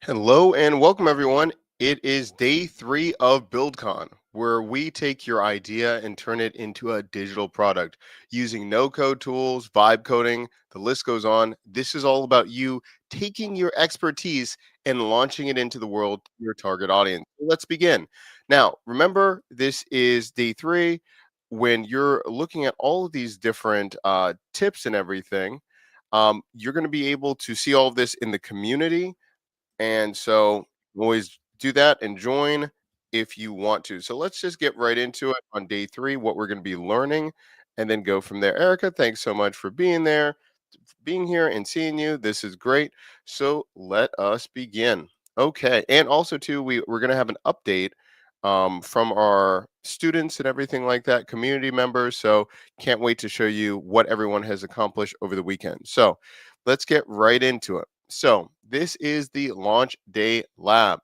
Hello and welcome, everyone. It is day 3 of BuildCon, where we take your idea and turn it into a digital product using no code tools, vibe coding, the list goes on. This is all about you taking your expertise and launching it into the world to your target audience. So let's begin. Now, remember, this is day 3. When you're looking at all of these different tips and everything, you're going to be able to see all of this in the community, and so always do that and join if you want to. So let's just get right into it on day 3, what we're going to be learning, and then go from there. Erica, thanks so much for being there, being here and seeing you. This is great. So let us begin. Okay. And also too, we're going to have an update from our students and everything like that, community members. So can't wait to show you what everyone has accomplished over the weekend. So let's get right into it. So this is the launch day lab.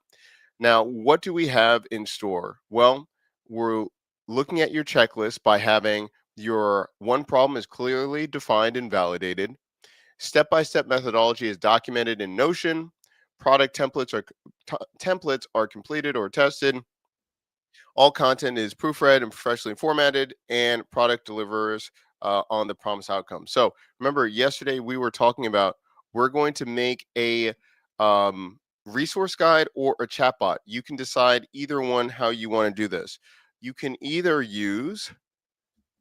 Now, what do we have in store? Well, we're looking at your checklist by having your one problem is clearly defined and validated. Step-by-step methodology is documented in Notion. Product templates are completed or tested. All content is proofread and professionally formatted, and product delivers on the promised outcome. So remember, yesterday we were talking about we're going to make a resource guide or a chatbot. You can decide either one how you want to do this. You can either use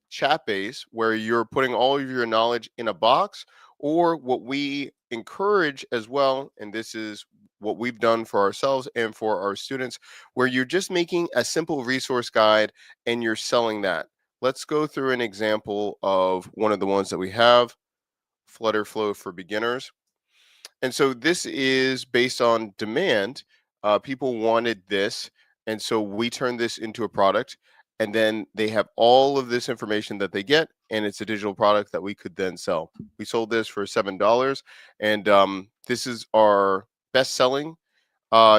chat base where you're putting all of your knowledge in a box, or what we encourage as well, and this is what we've done for ourselves and for our students, where you're just making a simple resource guide and you're selling that. Let's go through an example of one of the ones that we have, Flutter Flow for beginners. And so this is based on demand. People wanted this, and so we turned this into a product. And then they have all of this information that they get, and it's a digital product that we could then sell. We sold this for $7, and this is our best-selling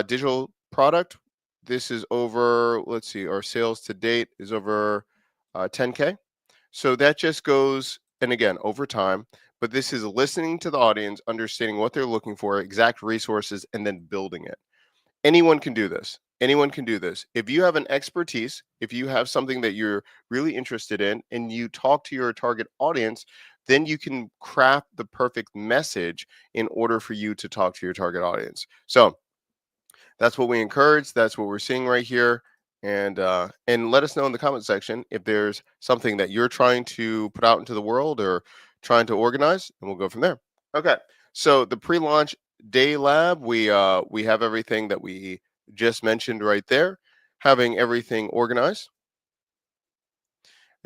digital product. This is over. Let's see, our sales to date is over 10K. So that just goes, and again, over time, but this is listening to the audience, understanding what they're looking for, exact resources, and then building it. Anyone can do this. Anyone can do this. If you have an expertise, if you have something that you're really interested in and you talk to your target audience, then you can craft the perfect message in order for you to talk to your target audience. So that's what we encourage. That's what we're seeing right here. And let us know in the comment section if there's something that you're trying to put out into the world or trying to organize, and we'll go from there. Okay. So the pre-launch day lab, we have everything that we just mentioned right there, having everything organized.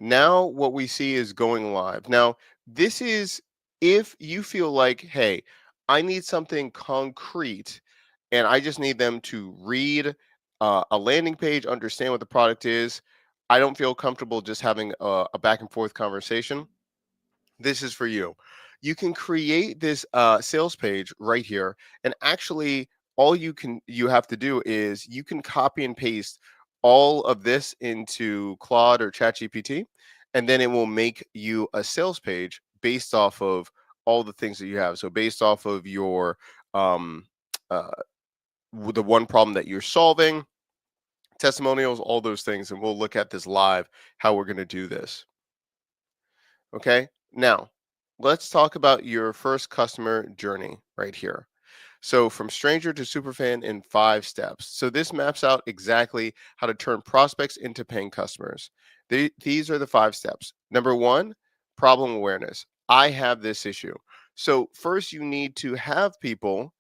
Now what we see is going live. Now, this is if you feel like, hey, I need something concrete and I just need them to read a landing page, understand what the product is. I don't feel comfortable just having a back and forth conversation. This is for you. You can create this sales page right here, and actually, all you have to do is you can copy and paste all of this into Claude or ChatGPT, and then it will make you a sales page based off of all the things that you have. So based off of your um, uh, the one problem that you're solving, testimonials, all those things, and we'll look at this live how we're going to do this. Okay. Now, let's talk about your first customer journey right here. So, from stranger to superfan in 5 steps. So, this maps out exactly how to turn prospects into paying customers. These are the 5 steps. Number one, problem awareness. I have this issue. So, first, you need to have people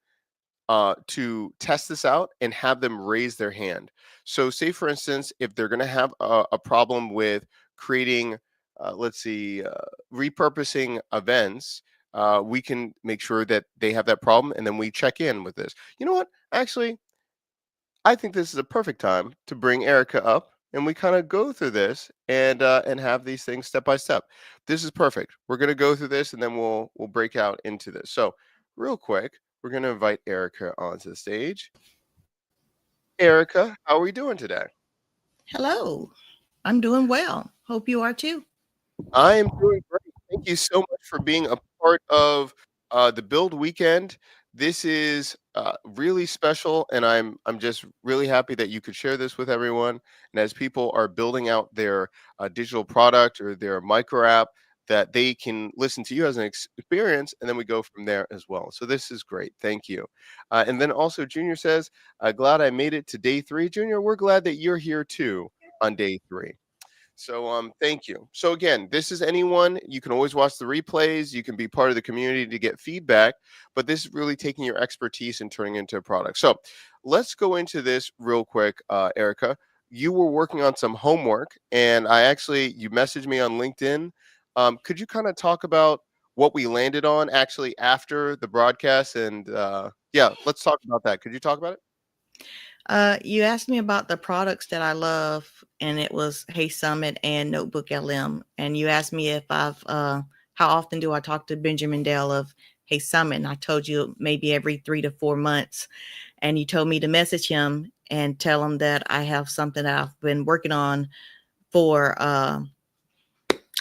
to test this out and have them raise their hand. So, say for instance, if they're going to have a problem with creating, let's see, repurposing events, we can make sure that they have that problem, and then we check in with this. You know what? Actually, I think this is a perfect time to bring Erica up, and we kind of go through this and have these things step by step. This is perfect. We're going to go through this, and then we'll break out into this. So, real quick, we're going to invite Erica onto the stage. Erica, how are we doing today? Hello. I'm doing well. Hope you are too. I am doing great. Thank you so much for being a part of the Build Weekend. This is really special, and I'm just really happy that you could share this with everyone. And as people are building out their digital product or their micro app, that they can listen to you as an experience, and then we go from there as well. So this is great. Thank you. And then also, Junior says, "Glad I made it to day 3." Junior, we're glad that you're here too on day 3. So thank you. So again, this is anyone. You can always watch the replays. You can be part of the community to get feedback, but this is really taking your expertise and turning it into a product. So let's go into this real quick, Erica. You were working on some homework, and you messaged me on LinkedIn. Could you kind of talk about what we landed on actually after the broadcast? And yeah, let's talk about that. Could you talk about it? You asked me about the products that I love, and it was Hey Summit and Notebook LM. And you asked me if how often do I talk to Benjamin Dale of Hey Summit? And I told you maybe every 3 to 4 months. And you told me to message him and tell him that I have something that I've been working on for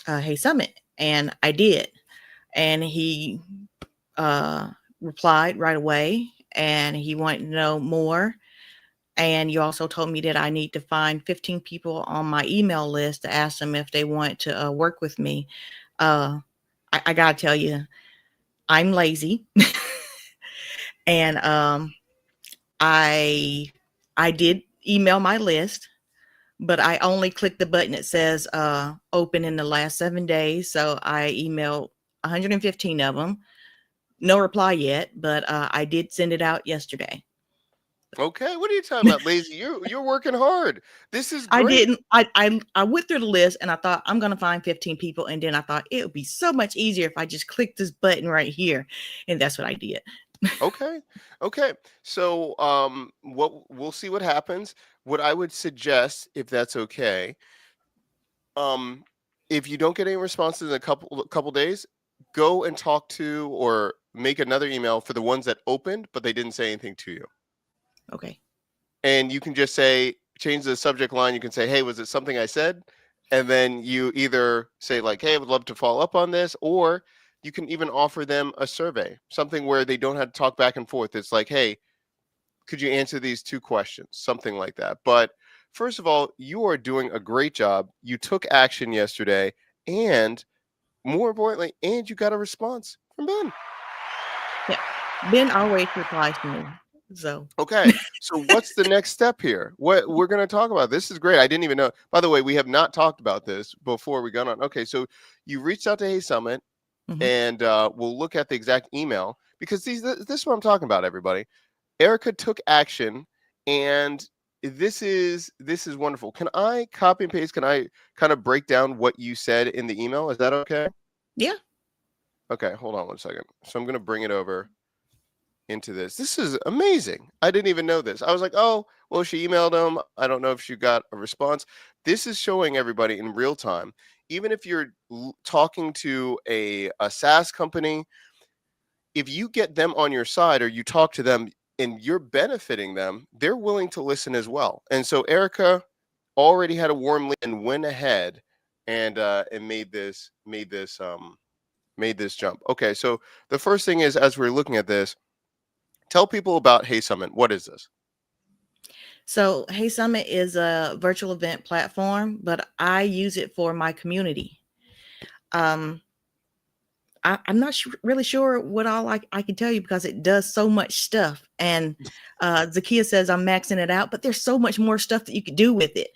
Hey Summit. And I did. And he uh, replied right away, and he wanted to know more. And you also told me that I need to find 15 people on my email list to ask them if they want to work with me. I gotta tell you, I'm lazy, and I I did email my list, but I only clicked the button that says open in the last 7 days. So I emailed 115 of them. No reply yet, but I did send it out yesterday. Okay, what are you talking about, lazy? You're working hard. This is I great. didn't. I went through the list and I thought I'm gonna find 15 people, and then I thought it would be so much easier if I just click this button right here, and that's what I did. Okay. Okay. So what we'll see what happens. What I would suggest, if that's okay, um if you don't get any responses in a couple days, go and talk to or make another email for the ones that opened but they didn't say anything to you. Okay. And you can just say, change the subject line. You can say, "Hey, was it something I said?" And then you either say like, "Hey, I would love to follow up on this," or you can even offer them a survey, something where they don't have to talk back and forth. It's like, "Hey, could you answer these 2 questions?" Something like that. But first of all, you are doing a great job. You took action yesterday, and more importantly, and you got a response from Ben. Yeah. Ben always replies to me. So Okay, so what's the next step here? What we're going to talk about? This is great. I didn't even know. By the way, we have not talked about this before we got on. Okay, so you reached out to Hey Summit, mhm. and we'll look at the exact email because this is what I'm talking about, everybody. Erica took action, and this is wonderful. Can I copy and paste? Can I kind of break down what you said in the email? Is that okay? Yeah. Okay, hold on one second. So I'm going to bring it over into this. This is amazing. I didn't even know this. I was like, oh, well, she emailed him. I don't know if she got a response. This is showing everybody in real time. Even if you're talking to a SaaS company, if you get them on your side or you talk to them and you're benefiting them, they're willing to listen as well. And so Erica already had a warm lead and went ahead and made this jump. Okay, so the first thing is, as we're looking at this, tell people about Hey Summit. What is this? So Hey Summit is a virtual event platform, but I use it for my community. Um, I'm not really sure what all I can tell you because it does so much stuff. And Zakia says I'm maxing it out, but there's so much more stuff that you could do with it.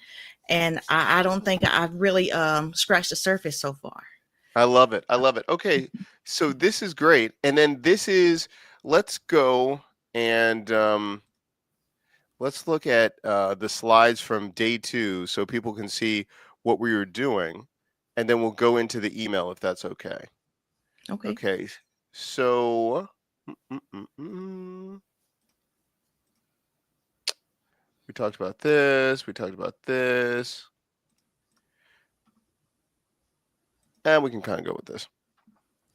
And I don't think I've really scratched the surface so far. I love it. I love it. Okay, so this is great. And then let's go and let's look at the slides from day 2 so people can see what we were doing. And then we'll go into the email if that's okay. Okay. Okay, so we talked about this. We talked about this. And we can kind of go with this.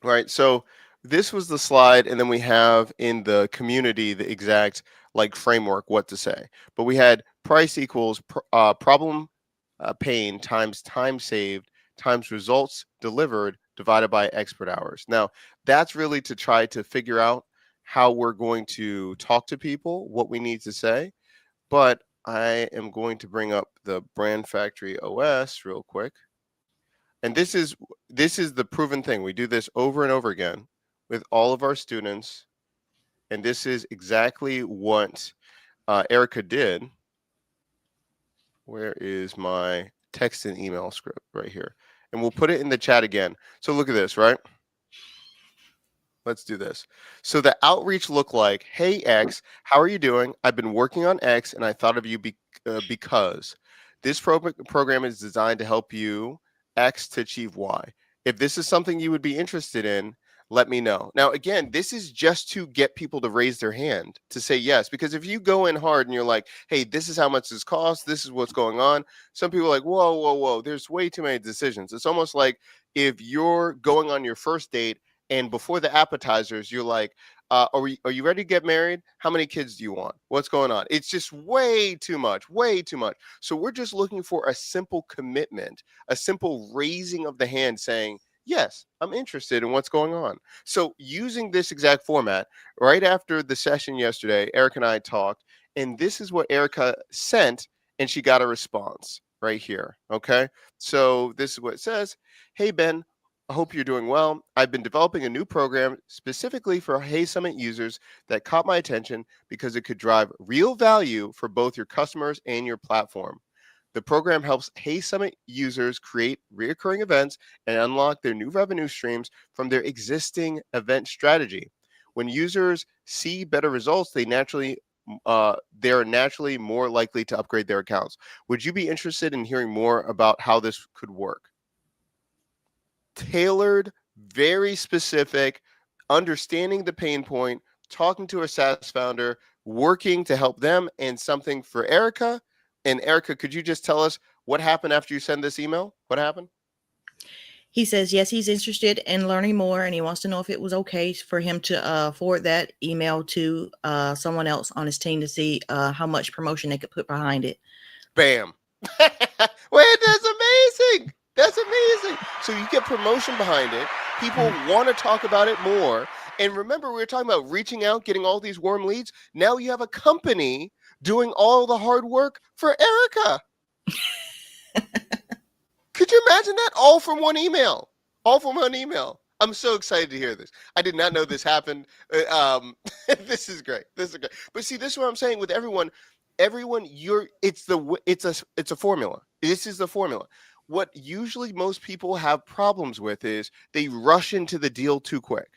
All right, so this was the slide, and then we have in the community the exact like framework what to say. But we had price equals problem pain times time saved times results delivered divided by expert hours. Now that's really to try to figure out how we're going to talk to people, what we need to say. But I am going to bring up the Brand Factory OS real quick. And this is the proven thing. We do this over and over again with all of our students, and this is exactly what Erica did. Where is my text and email script? Right here. And we'll put it in the chat again. So look at this, right? Let's do this. So the outreach looked like, hey, X, how are you doing? I've been working on X and I thought of you because this program is designed to help you X to achieve Y. If this is something you would be interested in, let me know. Now, again, this is just to get people to raise their hand to say yes. Because if you go in hard and you're like, hey, this is how much this costs, this is what's going on, some people are like, whoa, whoa, whoa, there's way too many decisions. It's almost like if you're going on your first date and before the appetizers, you're like, are you ready to get married? How many kids do you want? What's going on? It's just way too much, way too much. So we're just looking for a simple commitment, a simple raising of the hand saying, yes, I'm interested in what's going on. So using this exact format, right after the session yesterday, Eric and I talked, and this is what Erica sent, and she got a response right here. Okay. So this is what it says. Hey, Ben, I hope you're doing well. I've been developing a new program specifically for Hey Summit users that caught my attention because it could drive real value for both your customers and your platform. The program helps Hey Summit users create recurring events and unlock their new revenue streams from their existing event strategy. When users see better results, they're naturally more likely to upgrade their accounts. Would you be interested in hearing more about how this could work? Tailored, very specific, understanding the pain point, talking to a SaaS founder, working to help them, and something for Erica. And Erica, could you just tell us what happened after you send this email? What happened? He says, yes, he's interested in learning more and he wants to know if it was okay for him to forward that email to someone else on his team to see how much promotion they could put behind it. Bam. Wait, that's amazing. That's amazing. So you get promotion behind it. People want to talk about it more. And remember, we were talking about reaching out, getting all these warm leads. Now you have a company doing all the hard work for Erica. Could you imagine that? All from one email. All from one email. I'm so excited to hear this. I did not know this happened. This is great. This is great. But see, this is what I'm saying with everyone. Everyone, it's a formula. This is the formula. What usually most people have problems with is they rush into the deal too quick.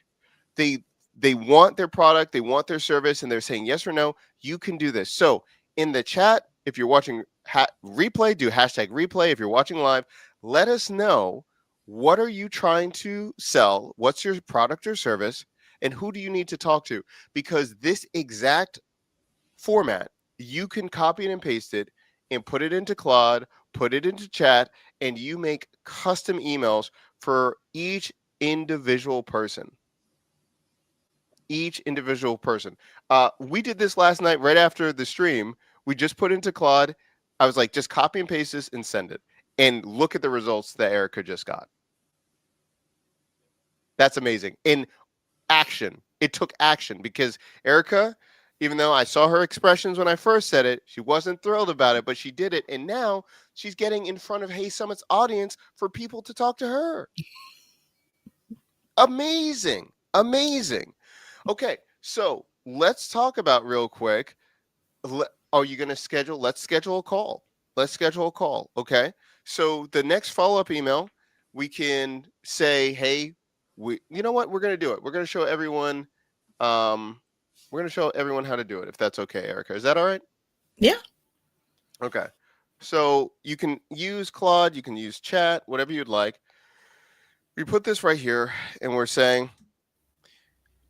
They they want their product, they want their service, and they're saying yes or no. You can do this. So in the chat, if you're watching replay, do hashtag replay. If you're watching live, let us know, what are you trying to sell? What's your product or service? And who do you need to talk to? Because this exact format, you can copy it and paste it and put it into Claude, put it into chat, and you make custom emails for each individual person. Each individual person. We did this last night right after the stream. We just put into Claude. I was like, just copy and paste this and send it. And look at the results that Erica just got. That's amazing. In action. It took action because Erica, even though I saw her expressions when I first said it, she wasn't thrilled about it, but she did it. And now she's getting in front of Hey Summit's audience for people to talk to her. Amazing. Amazing. Okay, so let's talk about real quick. Are you going to schedule? Let's schedule a call. Let's schedule a call. Okay. So the next follow-up email, we can say, hey, you know what? We're going to do it. We're going to show everyone. We're going to show everyone how to do it. If that's okay, Erica, is that all right? Yeah. Okay. So you can use Claude, you can use chat, whatever you'd like. We put this right here, and we're saying,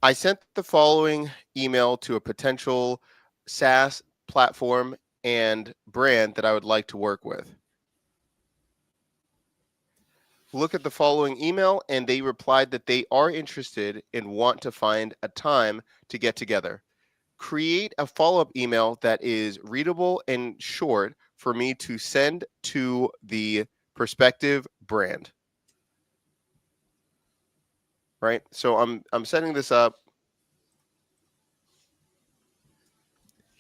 I sent the following email to a potential SaaS platform and brand that I would like to work with. Look at the following email, and they replied that they are interested and want to find a time to get together. Create a follow-up email that is readable and short for me to send to the prospective brand. Right? So I'm setting this up.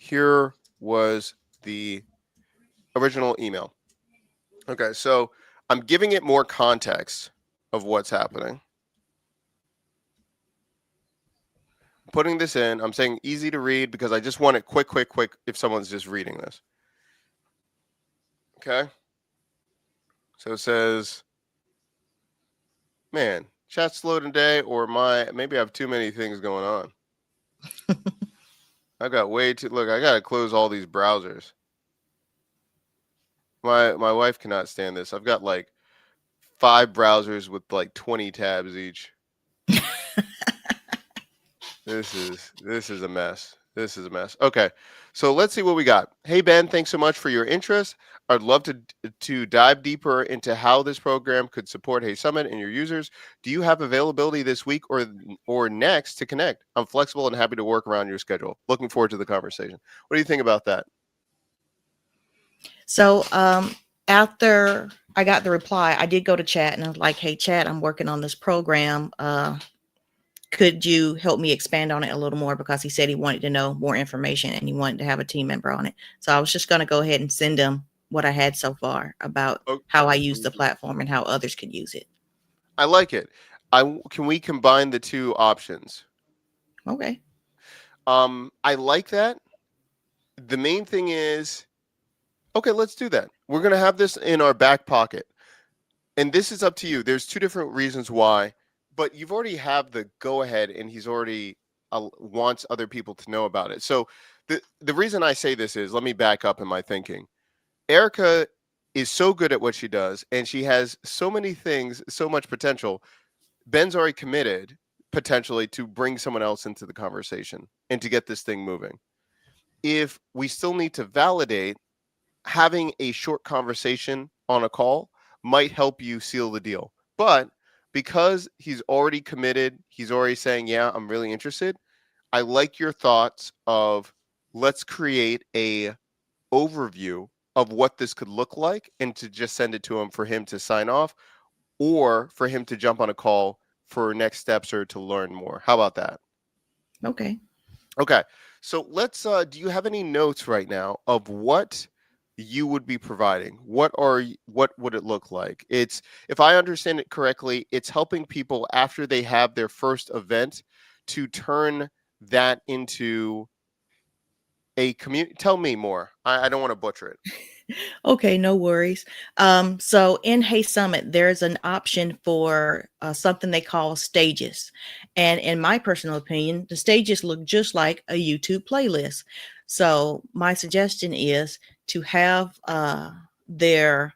here was the original email. Okay, so I'm giving it more context of what's happening. Putting this in, I'm saying easy to read because I just want it quick if someone's just reading this. Okay. So it says, man, chat's slow today, or maybe I have too many things going on. I got way too, look, I got to close all these browsers. My wife cannot stand this. I've got like 5 browsers with like 20 tabs each. This is a mess. This is a mess. Okay, so let's see what we got. Hey Ben, thanks so much for your interest. I'd love to dive deeper into how this program could support Hey Summit and your users. Do you have availability this week or next to connect? I'm flexible and happy to work around your schedule. Looking forward to the conversation. What do you think about that? So after I got the reply, I did go to chat and I was like, hey, chat, I'm working on this program. Could you help me expand on it a little more? Because he said he wanted to know more information and he wanted to have a team member on it. So I was just going to go ahead and send him what I had so far about how I use the platform and how others could use it. I like it. Can we combine the two options? Okay. I like that. The main thing is, okay, let's do that. We're going to have this in our back pocket. And this is up to you. There's 2 different reasons why, but you've already have the go ahead and he's already wants other people to know about it. So the reason I say this is, let me back up in my thinking. Erica is so good at what she does and she has so many things, so much potential. Ben's already committed potentially to bring someone else into the conversation and to get this thing moving. If we still need to validate, having a short conversation on a call might help you seal the deal. But because he's already committed, he's already saying, yeah, I'm really interested. I like your thoughts of let's create a overview of what this could look like and to just send it to him for him to sign off or for him to jump on a call for next steps or to learn more. How about that? Okay. Okay. So let's do you have any notes right now of what you would be providing? What would it look like? It's, if I understand it correctly, it's helping people after they have their first event to turn that into a community. Tell me more. I don't want to butcher it. Okay, no worries. So in Hey Summit, there's an option for something they call stages. And in my personal opinion, the stages look just like a YouTube playlist. So my suggestion is to have their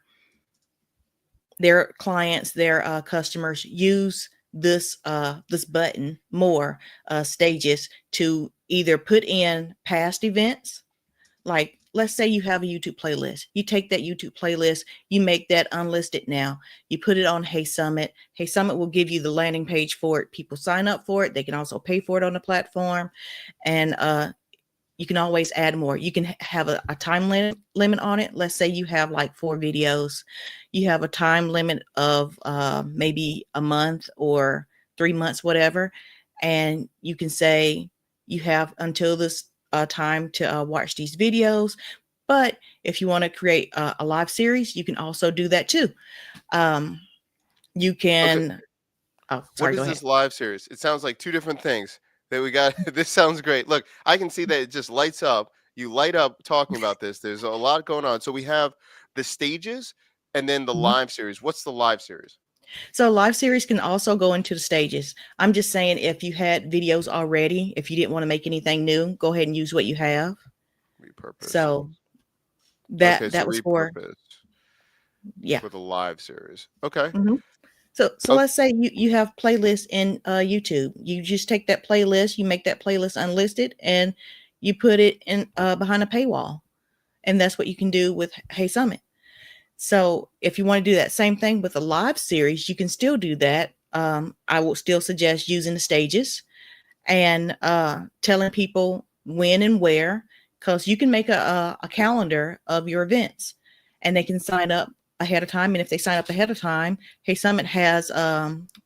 clients, their customers use this button more stages to either put in past events. Like, let's say you have a YouTube playlist. You take that YouTube playlist, you make that unlisted now. You put it on Hey Summit. Hey Summit will give you the landing page for it. People sign up for it. They can also pay for it on the platform. And you can always add more. You can have a time limit on it. Let's say you have like 4 videos. You have a time limit of maybe a month or 3 months, whatever. And you can say you have until this time to watch these videos. But if you want to create a live series, you can also do that too. You can. Okay. Oh, What sorry. Go is ahead. this live series? It sounds like 2 different things that we got. This sounds great. Look, I can see that it just lights up. You light up talking about this. There's a lot going on. So we have the stages and then the Mhm. live series. What's the live series? So live series can also go into the stages. I'm just saying, if you had videos already, if you didn't want to make anything new, go ahead and use what you have. Repurpose. So Okay, so that was for, repurpose yeah. for the live series. Okay. Mhm. So Oh, let's say you have playlists in YouTube. You just take that playlist, you make that playlist unlisted, and you put it in behind a paywall. And that's what you can do with Hey Summit. So if you want to do that same thing with a live series, you can still do that. I will still suggest using the stages and telling people when and where, because you can make a calendar of your events and they can sign up ahead of time. And if they sign up ahead of time, Hey Summit has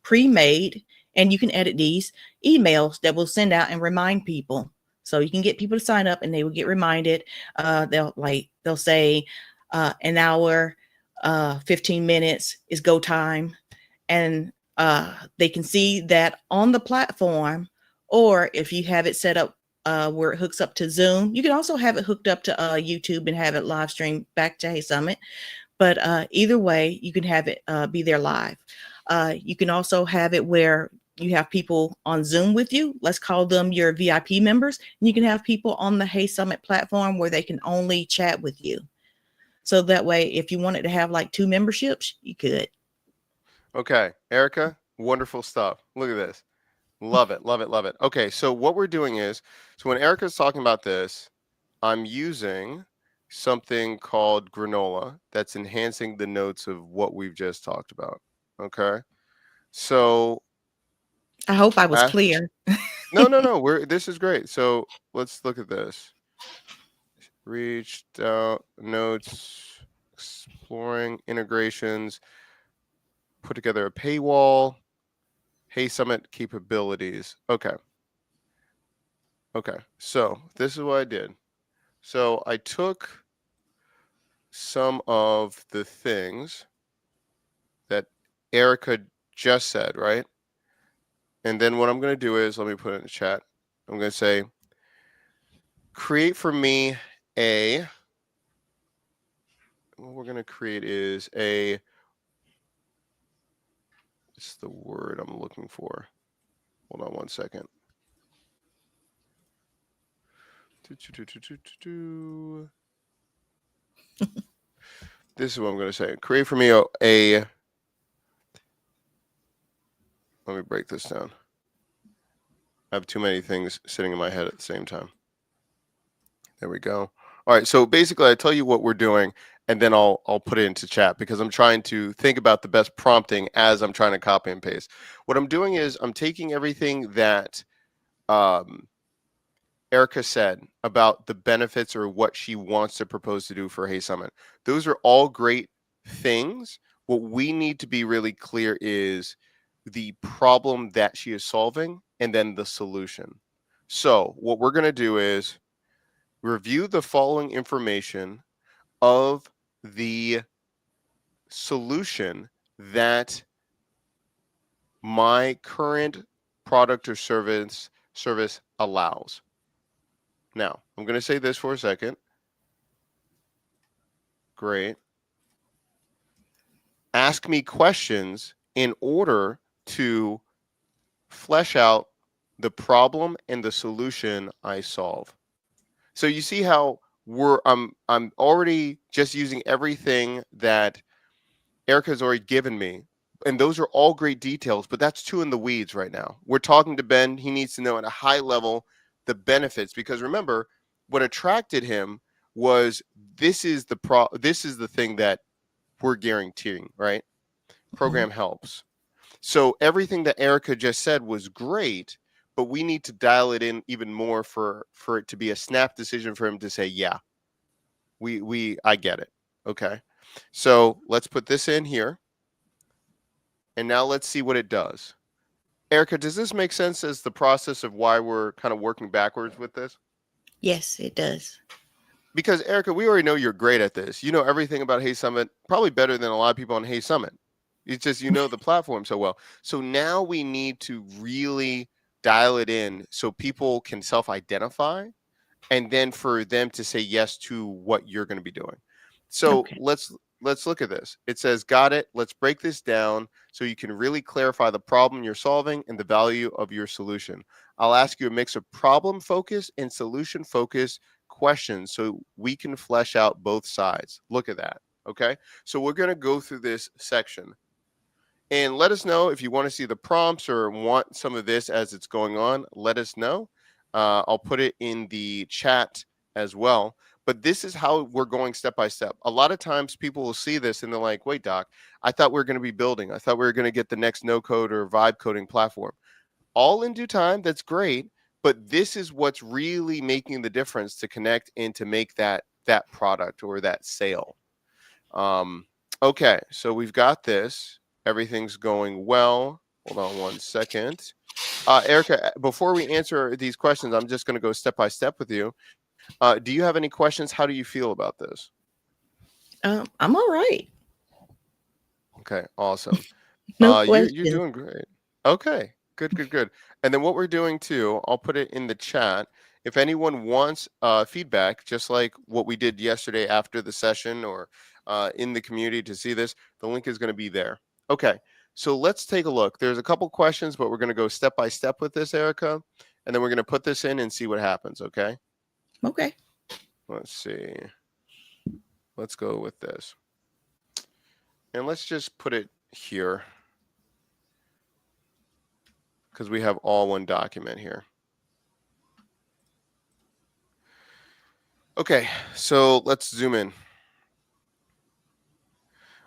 pre-made, and you can edit these emails that will send out and remind people So you can get people to sign up, and they will get reminded. They'll say an hour, 15 minutes is go time, and they can see that on the platform. Or if you have it set up where it hooks up to Zoom, you can also have it hooked up to YouTube and have it live stream back to Hey Summit. But either way, you can have it be there live. You can also have it where you have people on Zoom with you. Let's call them your VIP members. And you can have people on the Hey Summit platform where they can only chat with you. So that way, if you wanted to have like 2 memberships, you could. Okay, Erica, wonderful stuff. Look at this. Love it, love it, love it. Okay, so what we're doing is, so when Erica's talking about this, I'm using something called granola that's enhancing the notes of what we've just talked about. Okay, so I hope I was clear. no, this is great. So let's look at this. Reached out notes, exploring integrations, put together a paywall. Hey Summit capabilities. Okay. So this is what I did. So I took some of the things that Erica just said, right? And then what I'm going to do is, let me put it in the chat. I'm going to say, create for me what we're going to create is it's the word I'm looking for. Hold on one second. This is what I'm going to say. Create for me let me break this down. I have too many things sitting in my head at the same time. There we go. All right. So basically, I tell you what we're doing, and then I'll put it into chat because I'm trying to think about the best prompting as I'm trying to copy and paste. What I'm doing is I'm taking everything that Erica said about the benefits or what she wants to propose to do for Hey Summit. Those are all great things. What we need to be really clear is the problem that she is solving and then the solution. So what we're going to do is review the following information of the solution that my current product or service allows. Now, I'm going to say this for a second. Great. Ask me questions in order to flesh out the problem and the solution I solve. So you see how I'm already just using everything that Erica's already given me. And those are all great details, but that's too in the weeds right now. We're talking to Ben. He needs to know at a high level the benefits, because remember, what attracted him was this is the thing that we're guaranteeing, right? Program helps. So everything that Erica just said was great, but we need to dial it in even more for it to be a snap decision for him to say, yeah, I get it. Okay. So let's put this in here. And now let's see what it does. Erica, does this make sense as the process of why we're kind of working backwards with this? Yes, it does. Because Erica, we already know you're great at this. You know everything about Hey Summit, probably better than a lot of people on Hey Summit. It's just you know the platform so well. So now we need to really dial it in so people can self-identify, and then for them to say yes to what you're going to be doing. So Okay. let's look at this. It says, got it. Let's break this down so you can really clarify the problem you're solving and the value of your solution. I'll ask you a mix of problem focus and solution focus questions so we can flesh out both sides. Look at that. Okay. So we're going to go through this section. And let us know if you want to see the prompts or want some of this as it's going on. Let us know. I'll put it in the chat as well. But this is how we're going step by step. A lot of times people will see this and they're like, wait, Doc, I thought we were going to be building. I thought we were going to get the next no code or vibe coding platform. All in due time. That's great. But this is what's really making the difference to connect and to make that product or that sale. Okay, so we've got this. Everything's going well. Hold on one second. Erica, before we answer these questions, I'm just going to go step by step with you. Do you have any questions? How do you feel about this? I'm all right. Okay, awesome. No You're questions. doing great. Okay, good, good, good. And then what we're doing too, I'll put it in the chat. If anyone wants feedback, just like what we did yesterday after the session or in the community to see this, the link is going to be there. Okay, so let's take a look. There's a couple questions, but we're going to go step by step with this, Erica, and then we're going to put this in and see what happens. Okay. Okay. Let's see. Let's go with this. And let's just put it here because we have all one document here. Okay, so let's zoom in.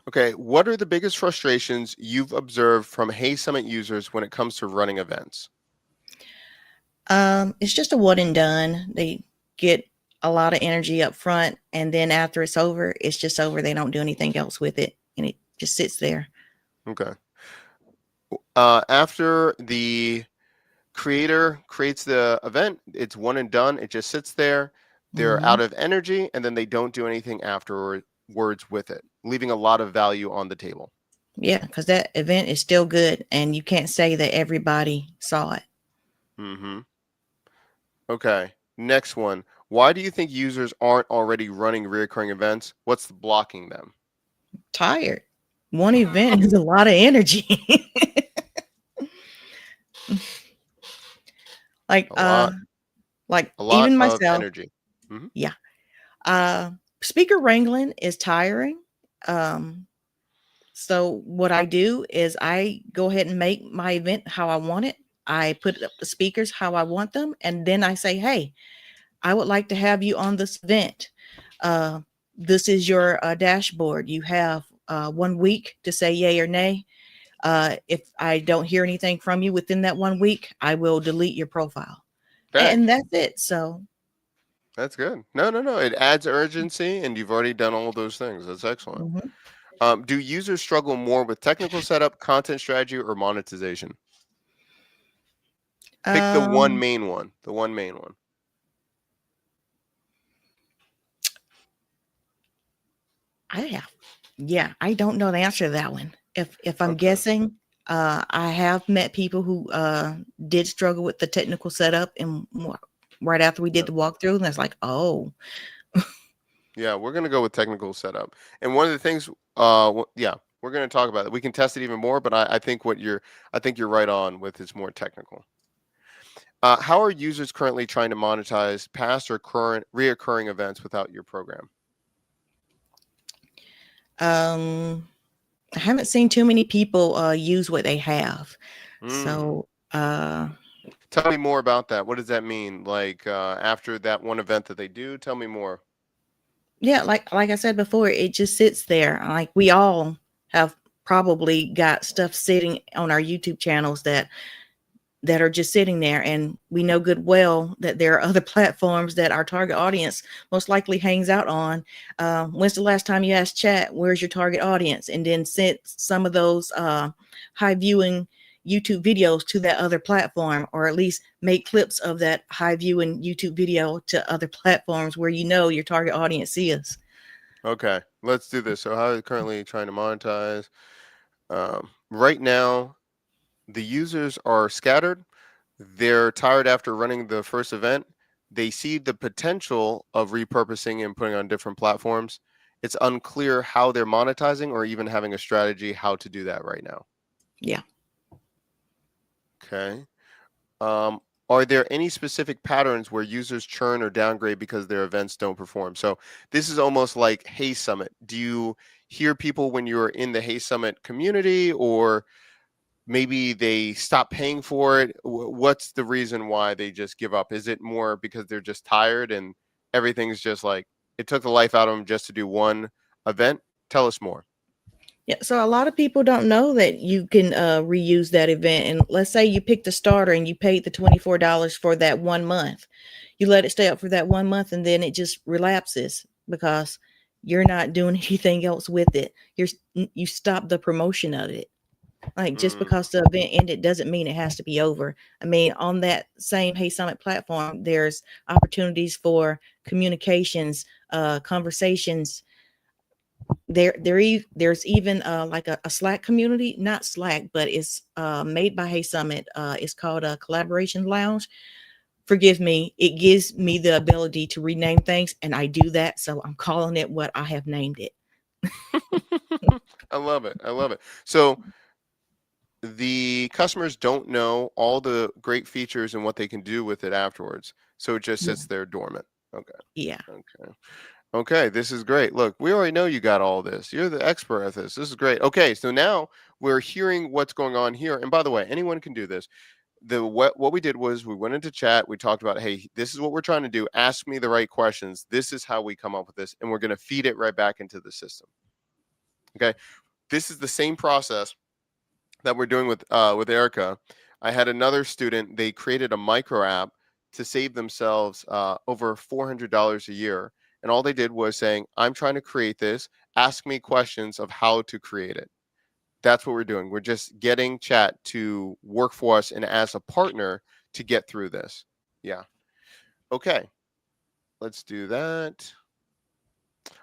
Okay, what are the biggest frustrations you've observed from Hey Summit users when it comes to running events? It's just a one and done. They get a lot of energy up front, and then after it's over, it's just over. They don't do anything else with it, and it just sits there. Okay. After the creator creates the event, it's one and done. It just sits there. They're Hmm. out of energy, and then they don't do anything afterwards with it, leaving a lot of value on the table. Yeah, because that event is still good, and you can't say that everybody saw it. Mm-hmm. Okay. Next one. Why do you think users aren't already running reoccurring events? What's blocking them? Tired. One event is a lot of energy. like A lot, like a lot even of myself, energy. Hmm. yeah. Speaker wrangling is tiring. Um, so what I do is I go ahead and make my event how I want it. I put up the speakers how I want them, and then I say, "Hey, I would like to have you on this event. Uh, this is your dashboard. You have 1 week to say yay or nay. If I don't hear anything from you within that 1 week, I will delete your profile." Okay, And that's it. So, that's good. No, no, no. It adds urgency, and you've already done all those things. That's excellent. mhm. Do users struggle more with technical setup, content strategy, or monetization? Pick the one um, main one. The one main one. I have, yeah, I don't know the answer to that one. If I'm Okay. guessing, I have met people who did struggle with the technical setup, and right after we did Yeah. the walkthrough, and it's like, oh, Yeah, we're gonna go with technical setup. And one of the things, yeah, we're gonna talk about it. We can test it even more, but I think you're right on with it's more technical. How are users currently trying to monetize past or current reoccurring events without your program? um, I haven't seen too many people use what they have. Mm. So, Tell me more about that. What does that mean? Like after that one event that they do, tell me more. yeah, like I said before, it just sits there. Like we all have probably got stuff sitting on our YouTube channels that are just sitting there, and we know good well that there are other platforms that our target audience most likely hangs out on. When's the last time you asked chat, where's your target audience, and then sent some of those high viewing YouTube videos to that other platform, or at least make clips of that high viewing YouTube video to other platforms where you know your target audience is. Okay, let's do this. So, how are you currently trying to monetize? Right now, the users are scattered. They're tired after running the first event. They see the potential of repurposing and putting on different platforms. It's unclear how they're monetizing or even having a strategy how to do that right now. Yeah. Okay. Um, are there any specific patterns where users churn or downgrade because their events don't perform? So this is almost like Hey Summit. Do you hear people when you're in the Hey Summit community, or maybe they stop paying for it? What's the reason why they just give up? Is it more because they're just tired and everything's just like it took the life out of them just to do one event? Tell us more. Yeah, so a lot of people don't know that you can reuse that event. And let's say you picked a starter and you paid the $24 for that 1 month. You let it stay up for that 1 month, and then it just relapses because you're not doing anything else with it. You stop the promotion of it. Like just Mm, because the event ended doesn't mean it has to be over. I mean, on that same Hey Summit platform, there's opportunities for communications, conversations. There's even like a Slack community, not Slack, but it's made by Hey Summit. It's called a Collaboration Lounge. Forgive me, it gives me the ability to rename things, and I do that, so I'm calling it what I have named it. I love it. I love it. So the customers don't know all the great features and what they can do with it afterwards. So it just Yeah. sits there dormant. Okay. Yeah. Okay. Okay. This is great. Look, we already know you got all this. You're the expert at this. This is great. Okay. So now we're hearing what's going on here. And by the way, anyone can do this. What we did was we went into chat. We talked about, hey, this is what we're trying to do. Ask me the right questions. This is how we come up with this, and we're going to feed it right back into the system. Okay. This is the same process that we're doing with Erica. I had another student. They created a micro app to save themselves over $400 a year, and all they did was saying, "I'm trying to create this. Ask me questions of how to create it." That's what we're doing. We're just getting chat to work for us and as a partner to get through this. Yeah. Okay. Let's do that.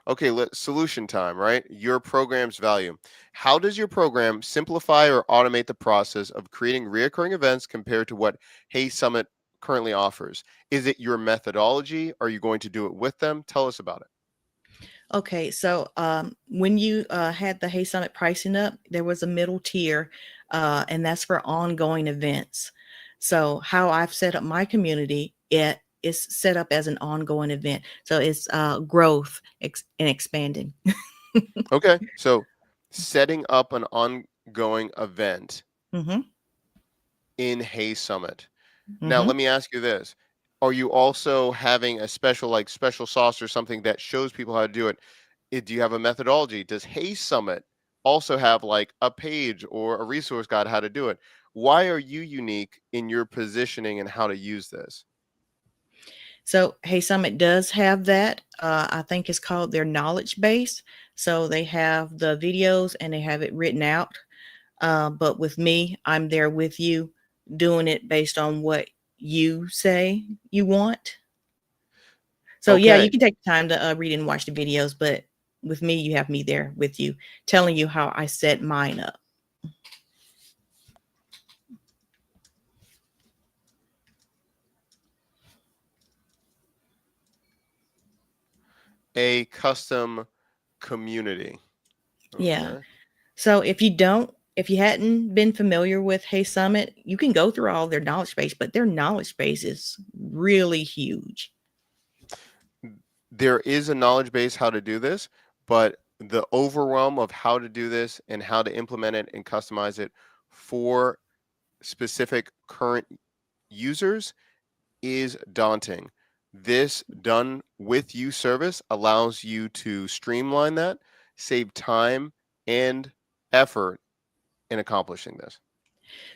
Okay, solution time, right? Your program's value. How does your program simplify or automate the process of creating reoccurring events compared to what Hey Summit currently offers? Is it your methodology? Are you going to do it with them? Tell us about it. Okay, so when you had the Hey Summit pricing up, there was a middle tier, and that's for ongoing events. So how I've set up my community, it is set up as an ongoing event. So it's growth and expanding. Okay, so setting up an ongoing event Mm-hmm. in Hey Summit. Now, Mm-hmm. let me ask you this. Are you also having a special, like special sauce or something that shows people how to do it? Do you have a methodology? Does Hey Summit also have like a page or a resource guide how to do it? Why are you unique in your positioning and how to use this? So Hey Summit does have that. I think it's called their knowledge base. So they have the videos and they have it written out. But with me, I'm there with you, doing it based on what you say you want. So yeah, you Okay, can take time to read and watch the videos, but with me, you have me there with you, telling you how I set mine up. a custom community. Yeah. Okay. So if you hadn't been familiar with Hey Summit, you can go through all their knowledge base, but their knowledge base is really huge. There is a knowledge base how to do this, but the overwhelm of how to do this and how to implement it and customize it for specific current users is daunting. This done with you service allows you to streamline that, save time and effort in accomplishing this.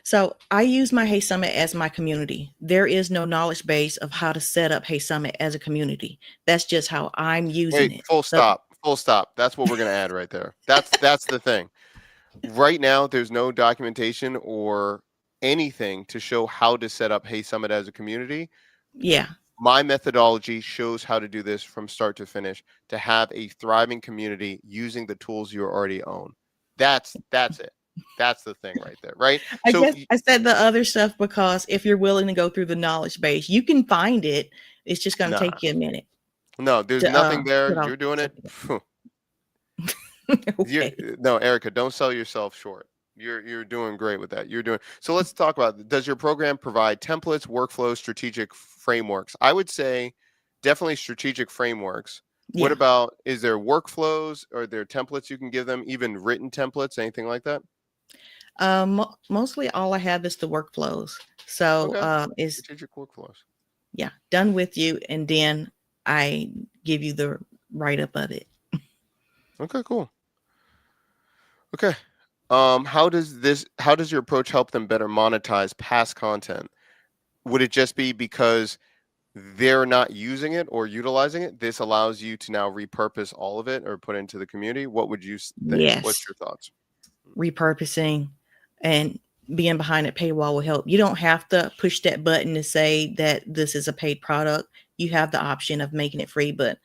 So I use my Hey Summit as my community. There is no knowledge base of how to set up Hey Summit as a community. That's just how I'm using Wait, it. full So stop. Full stop. That's what we're going to add right there. That's the thing. Right now there's no documentation or anything to show how to set up Hey Summit as a community. yeah. My methodology shows how to do this from start to finish to have a thriving community using the tools you already own. That's it. That's the thing right there, right? I So guess I said the other stuff because if you're willing to go through the knowledge base, you can find it. It's just going to nah, take you a minute no, there's to nothing there. put all You're doing stuff it. together. Phew. You Okay. no, Erica, don't sell yourself short. You're doing great with that. You're doing so. Let's talk about, does your program provide templates, workflows, strategic frameworks? I would say definitely strategic frameworks. What Yeah. about, is there workflows or there templates you can give them, even written templates, anything like that? Mostly all I have is the workflows. So Okay, is strategic workflows. yeah, done with you, and then I give you the write up of it. Okay, cool. Okay. How does your approach help them better monetize past content? Would it just be because they're not using it or utilizing it? This allows you to now repurpose all of it or put into the community. What would you think? What's Yes, your thoughts? repurposing. and being behind a paywall will help. You don't have to push that button to say that this is a paid product. You have the option of making it free, but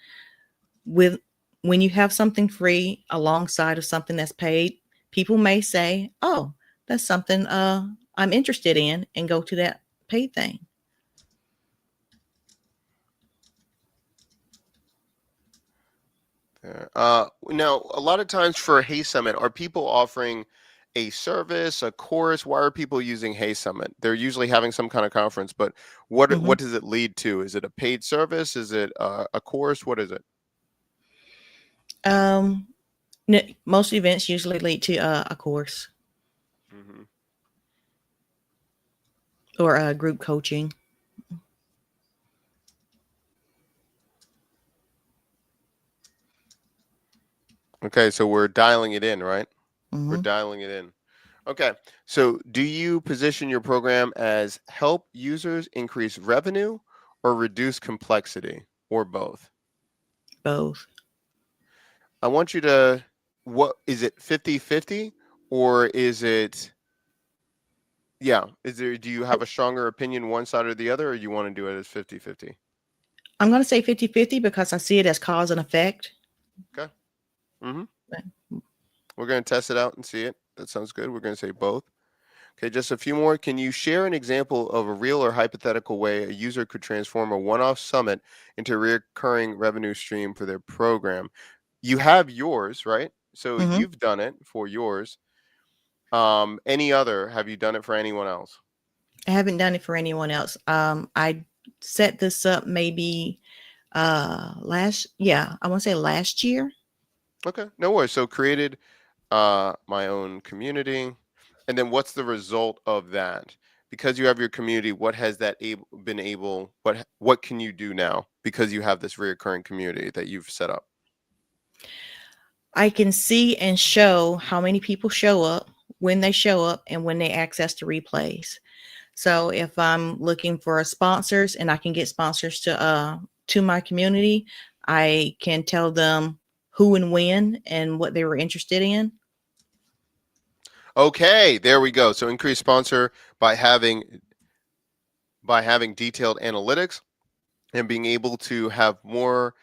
with when you have something free alongside of something that's paid, people may say, "Oh, that's something I'm interested in," and go to that paid thing. Yeah. Now, a lot of times for Hey Summit, are people offering a service, a course? Why are people using Hey Summit? They're usually having some kind of conference, but Hmm. what does it lead to? Is it a paid service? Is it a course? What is it? Um, Most events usually lead to a course Hmm. or a group coaching. Okay, so we're dialing it in, right? We're Hmm. dialing it in. Okay, so do you position your program as help users increase revenue or reduce complexity or both? Both. I want you to, what is it, 50-50, or is it, yeah, is there, do you have a stronger opinion one side or the other, or you want to do it as 50-50? I'm going to say 50-50 because I see it as cause and effect. Okay. Mm-hmm. We're going to test it out and see it. That sounds good. We're going to say both. Okay, just a few more. Can you share an example of a real or hypothetical way a user could transform a one-off summit into a recurring revenue stream for their program? You have yours, right? So Hmm. you've done it for yours. Any other? Have you done it for anyone else? I haven't done it for anyone else. I set this up maybe I want to say last year. Okay, no worries. So created my own community, and then what's the result of that? Because you have your community, what has that been able? What can you do now because you have this reoccurring community that you've set up? I can see and show how many people show up, when they show up, and when they access the replays. So if I'm looking for sponsors and I can get sponsors to my community, I can tell them who and when and what they were interested in. Okay, there we go. So increase sponsor by having detailed analytics and being able to have more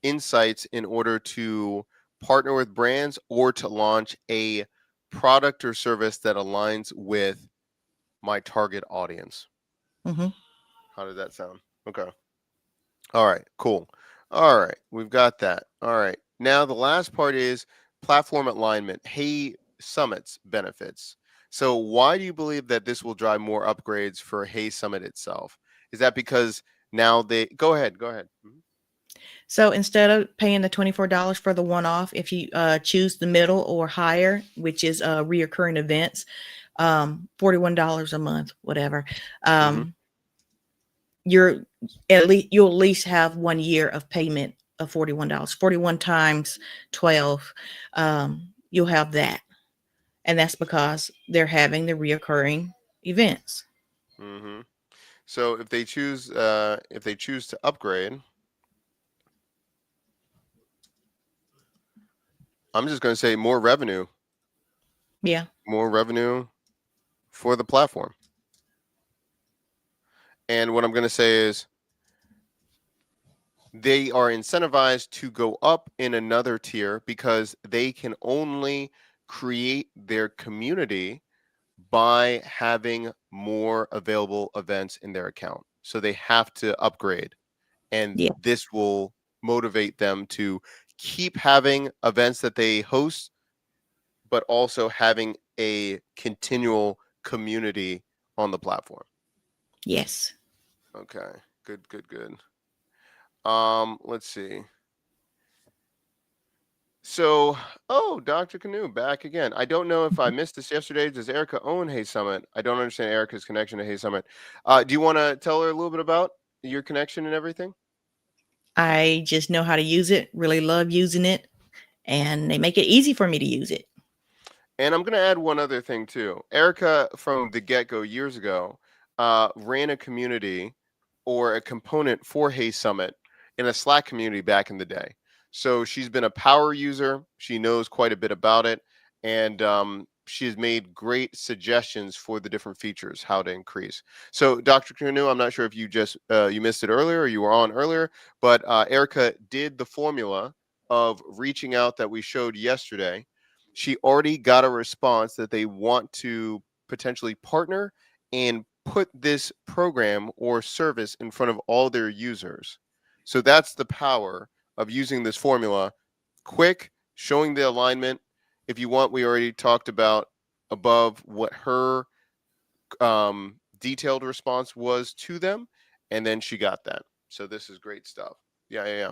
insights in order to partner with brands or to launch a product or service that aligns with my target audience. Hmm. How did that sound? Okay. All right, cool. All right, we've got that. All right. Now the last part is platform alignment. Hey, Summit's benefits. So why do you believe that this will drive more upgrades for Hey Summit itself? Is that because now they go ahead, go ahead. Mhm. So instead of paying the $24 for the one off, if you choose the middle or higher, which is reoccurring events, $41 a month, whatever, Mhm. um, you'll at least have 1 year of payment of $41. 41 times 12, you'll have that, and that's because they're having the reoccurring events. Mhm. So if they choose to upgrade, I'm just going to say Yeah. more revenue for the platform. And what I'm going to say is they are incentivized to go up in another tier because they can only create their community by having more available events in their account. So they have to upgrade, and Yeah. this will motivate them to keep having events that they host, but also having a continual community on the platform. Yes. Okay, good, good, good. Let's see. So, oh, Dr. Canoe back again. I don't know if I missed this yesterday. Does Erica own Hey Summit? I don't understand Erica's connection to Hey Summit. Do you want to tell her a little bit about your connection and everything? I just know how to use it, really love using it, and they make it easy for me to use it. And I'm going to add one other thing too. Erica, from the get go years ago, ran a community or a component for Hey Summit in a Slack community back in the day. So she's been a power user. She knows quite a bit about it. And she has made great suggestions for the different features, how to increase. So, Dr. Canoe, I'm not sure if you just you missed it earlier or you were on earlier, but Erica did the formula of reaching out that we showed yesterday. She already got a response that they want to potentially partner and put this program or service in front of all their users. So that's the power of using this formula. Quick, showing the alignment. If you want, we already talked about above what her detailed response was to them, and then she got that. So this is great stuff. Yeah, yeah, yeah.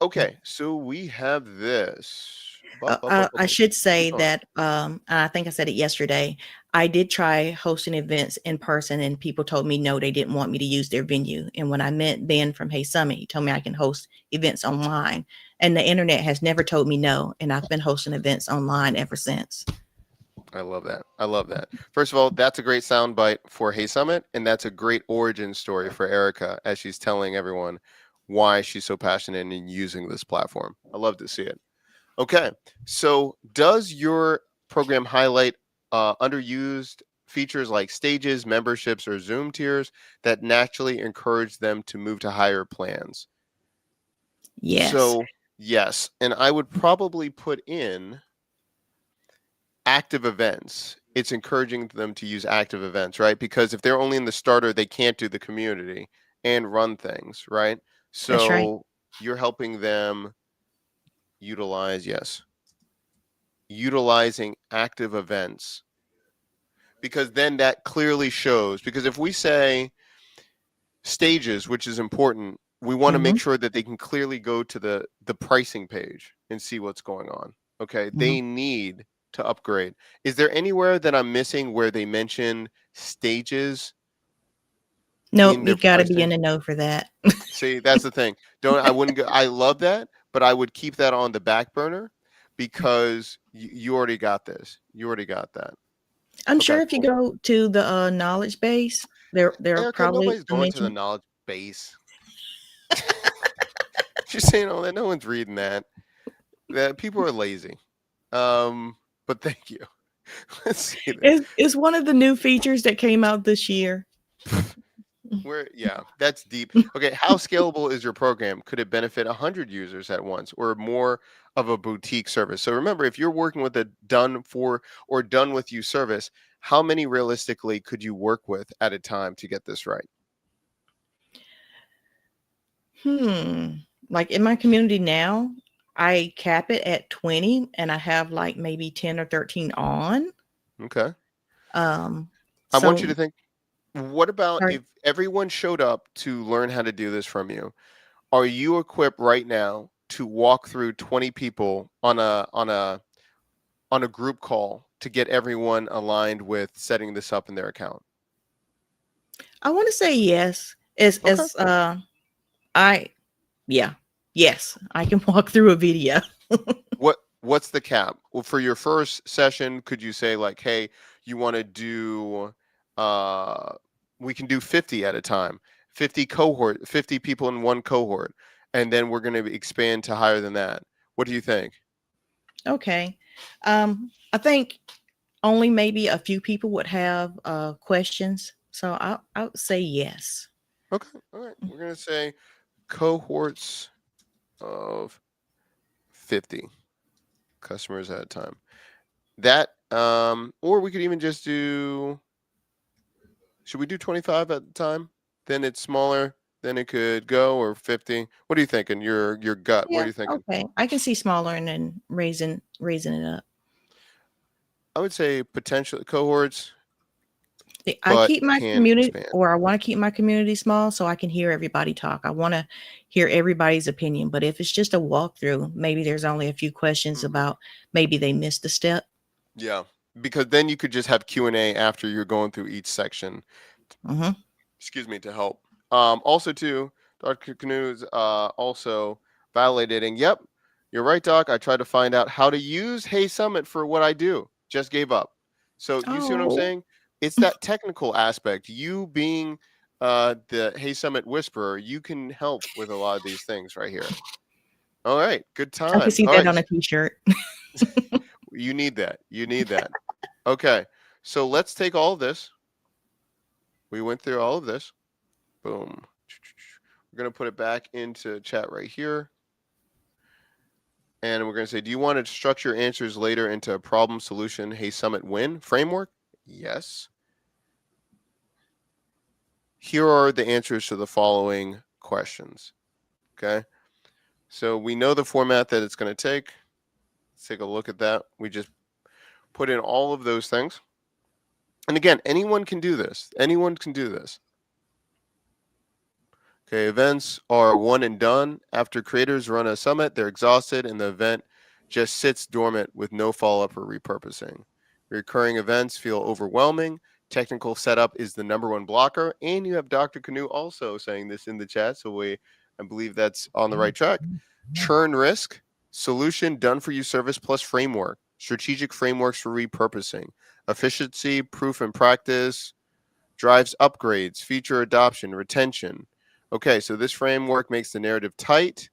Okay, so we have this. I should Keep say going. that I think I said it yesterday. I did try hosting events in person, and people told me no, they didn't want me to use their venue. And when I met Ben from Hey Summit, he told me I can host events online. And the internet has never told me no, and I've been hosting events online ever since. I love that. I love that. First of all, that's a great soundbite for Hey Summit, and that's a great origin story for Erica as she's telling everyone why she's so passionate in using this platform. I love to see it. Okay, so does your program highlight underused features like stages, memberships, or Zoom tiers that naturally encourage them to move to higher plans? Yes. So, yes, and I would probably put in active events. It's encouraging them to use active events, right? Because if they're only in the starter, they can't do the community and run things, right? That's right. So you're helping them utilize, yes, utilizing active events, because then that clearly shows. Because if we say stages, which is important, we want to make Hmm. sure that they can clearly go to the pricing page and see what's going on. Okay, Hmm. they need to upgrade. Is there anywhere that I'm missing where they mention stages Nope, in you their got to be in pricing? the know for that. See, that's the thing. Don't I wouldn't go, I love that, but I would keep that on the back burner because you already got this. You already got that. I'm Okay, sure if you cool. go to the knowledge base, there Erica, probably nobody's going to the mention. knowledge base. She's saying all that. No one's reading that. That people are lazy. But thank you. Let's see this. It's one of the new features that came out this year. Where, yeah, that's deep. Okay, how scalable is your program? Could it benefit 100 users at once or more of a boutique service? So remember, if you're working with a done for or done with you service, how many realistically could you work with at a time to get this right? Hmm. Like in my community now, I cap it at 20 and I have like maybe 10 or 13 on. Okay. Um, I want you so to think, what about sorry. if everyone showed up to learn how to do this from you? Are you equipped right now to walk through 20 people on a group call to get everyone aligned with setting this up in their account? I want to say yes. Okay. I yeah. Yes, I can walk through a video. What's the cap? Well, for your first session, could you say like, hey, you want to do uh we can do 50 at a time, 50 cohort, 50 people in one cohort, and then we're going to expand to higher than that. What do you think? Okay. I think only maybe a few people would have questions. So I would say yes. Okay. All right. We're going to say cohorts of 50 customers at a time. That or we could even just do, should we do 25 at the time? Then it's smaller, then it could go, or 50. What are you thinking? Your gut. What are Yeah, you thinking? okay. I can see smaller and then raising it up. I would say potential cohorts, I but keep my can community, expand. or I want to keep my community small so I can hear everybody talk. I want to hear everybody's opinion. But if it's just a walkthrough, maybe there's only a few questions Hmm. about maybe they missed a step. Yeah, because then you could just have Q&A after you're going through each section. Hmm. Excuse me, to help. Also too, Dr. Canoe's also validating. Yep, you're right, Doc. I tried to find out how to use Hey Summit for what I do. Just gave up. So you see what I'm Oh, saying? It's that technical aspect. You being the Hey Summit whisperer, you can help with a lot of these things right here. All right, good I can times. see All that right, on a t-shirt. you need that. You need that. Okay, so let's take all of this. We went through all of this. Boom. We're going to put it back into chat right here. And we're going to say, do you want to structure answers later into a problem solution Hey Summit win framework? Yes. Here are the answers to the following questions. Okay. So we know the format that it's going to take. Let's take a look at that. We just put in all of those things. And again, anyone can do this. Anyone can do this. Okay, events are one and done. After creators run a summit, they're exhausted and the event just sits dormant with no follow-up or repurposing. Recurring events feel overwhelming. Technical setup is the number one blocker. And you have Dr. Canoe also saying this in the chat, so I believe that's on the right track. Churn risk, solution done for you service plus framework, strategic frameworks for repurposing, efficiency, proof and practice, drives upgrades, feature adoption, retention. Okay, so this framework makes the narrative tight.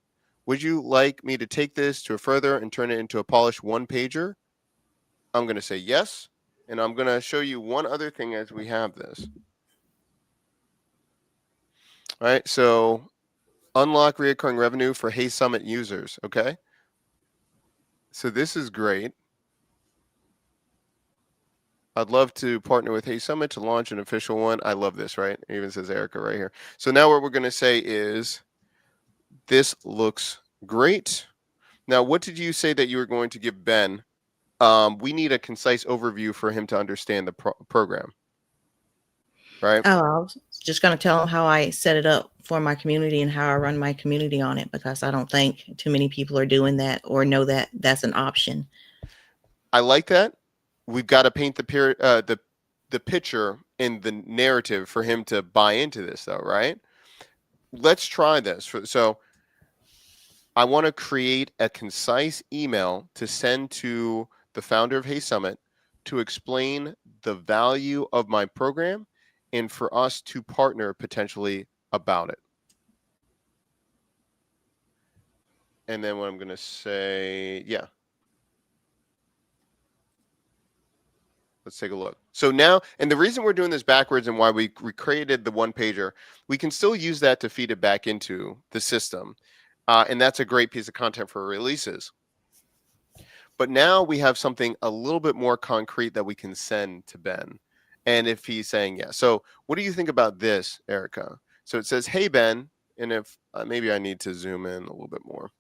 Would you like me to take this to a further and turn it into a polished one pager? I'm going to say yes. And I'm going to show you one other thing as we have this. All right, so unlock recurring revenue for Hey Summit users. Okay, so this is great. I'd love to partner with Hey Summit to launch an official one. I love this, right? It even says Erica right here. So now what we're going to say is, this looks great. Now, what did you say that you were going to give Ben? We need a concise overview for him to understand the program, right? Oh, I was just going to tell him how I set it up for my community and how I run my community on it, because I don't think too many people are doing that or know that that's an option. I like that. We've got to paint the picture and the narrative for him to buy into this, though, right? Let's try this. So I want to create a concise email to send to the founder of Hey Summit to explain the value of my program and for us to partner potentially about it. And then what I'm going to say, yeah. Let's take a look. So now, and the reason we're doing this backwards and why we created the one pager, we can still use that to feed it back into the system. And that's a great piece of content for releases. But now we have something a little bit more concrete that we can send to Ben. And if he's saying yes. So what do you think about this, Erica? So it says, hey, Ben. And if maybe I need to zoom in a little bit more.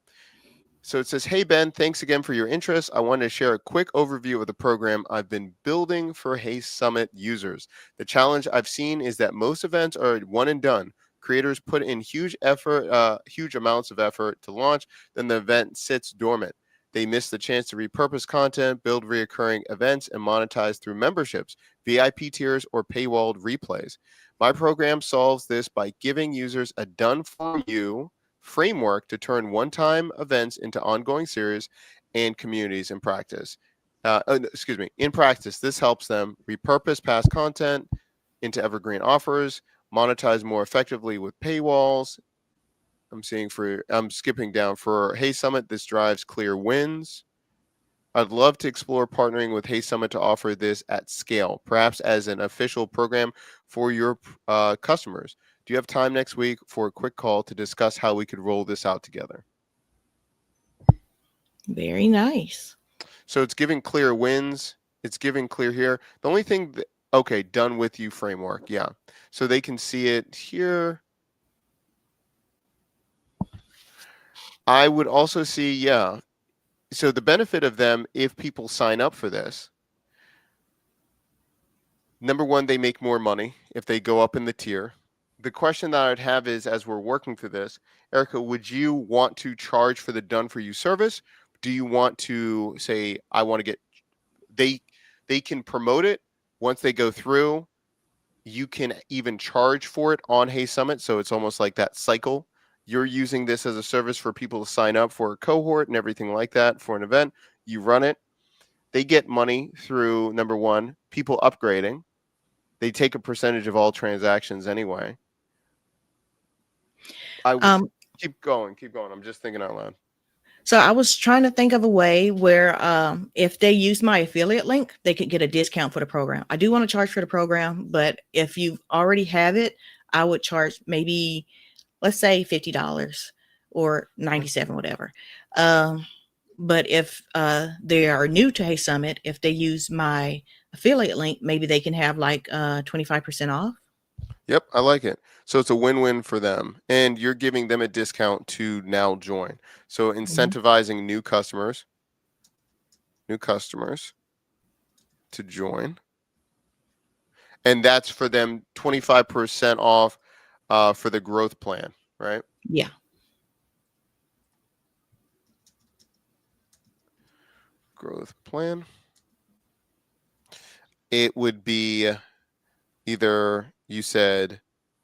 So it says, hey, Ben, thanks again for your interest. I wanted to share a quick overview of the program I've been building for Hey Summit users. The challenge I've seen is that most events are one and done. Creators put in huge amounts of effort to launch, then the event sits dormant. They miss the chance to repurpose content, build reoccurring events, and monetize through memberships, VIP tiers, or paywalled replays. My program solves this by giving users a done-for-you framework to turn one-time events into ongoing series and communities in practice. In practice, this helps them repurpose past content into evergreen offers, monetize more effectively with paywalls. I'm skipping down for Hey Summit. This drives clear wins. I'd love to explore partnering with Hey Summit to offer this at scale, perhaps as an official program for your customers. Do you have time next week for a quick call to discuss how we could roll this out together? Very nice. So it's giving clear wins. It's giving clear here. The only thing, okay, done with you framework. Yeah. So they can see it here. I would also see, yeah. So the benefit of them, if people sign up for this, number one, they make more money if they go up in the tier. The question that I'd have is, as we're working through this, Erica, would you want to charge for the done for you service? Do you want to say, I want to get, they can promote it once they go through. You can even charge for it on Hey Summit. So it's almost like that cycle. You're using this as a service for people to sign up for a cohort and everything like that for an event. You run it. They get money through, number one, people upgrading. They take a percentage of all transactions anyway. I would keep going. I'm just thinking out loud. So I was trying to think of a way where if they use my affiliate link, they could get a discount for the program. I do want to charge for the program, but if you already have it, I would charge maybe, let's say $50 or Okay. 97, whatever. Um, but if they are new to Hey Summit, if they use my affiliate link, maybe they can have like 25% off. Yep, I like it. So it's a win-win for them, and you're giving them a discount to now join. So Mhm. incentivizing new customers to join, and that's for them 25% off for the growth plan, right? Yeah. Growth plan. It would be either you said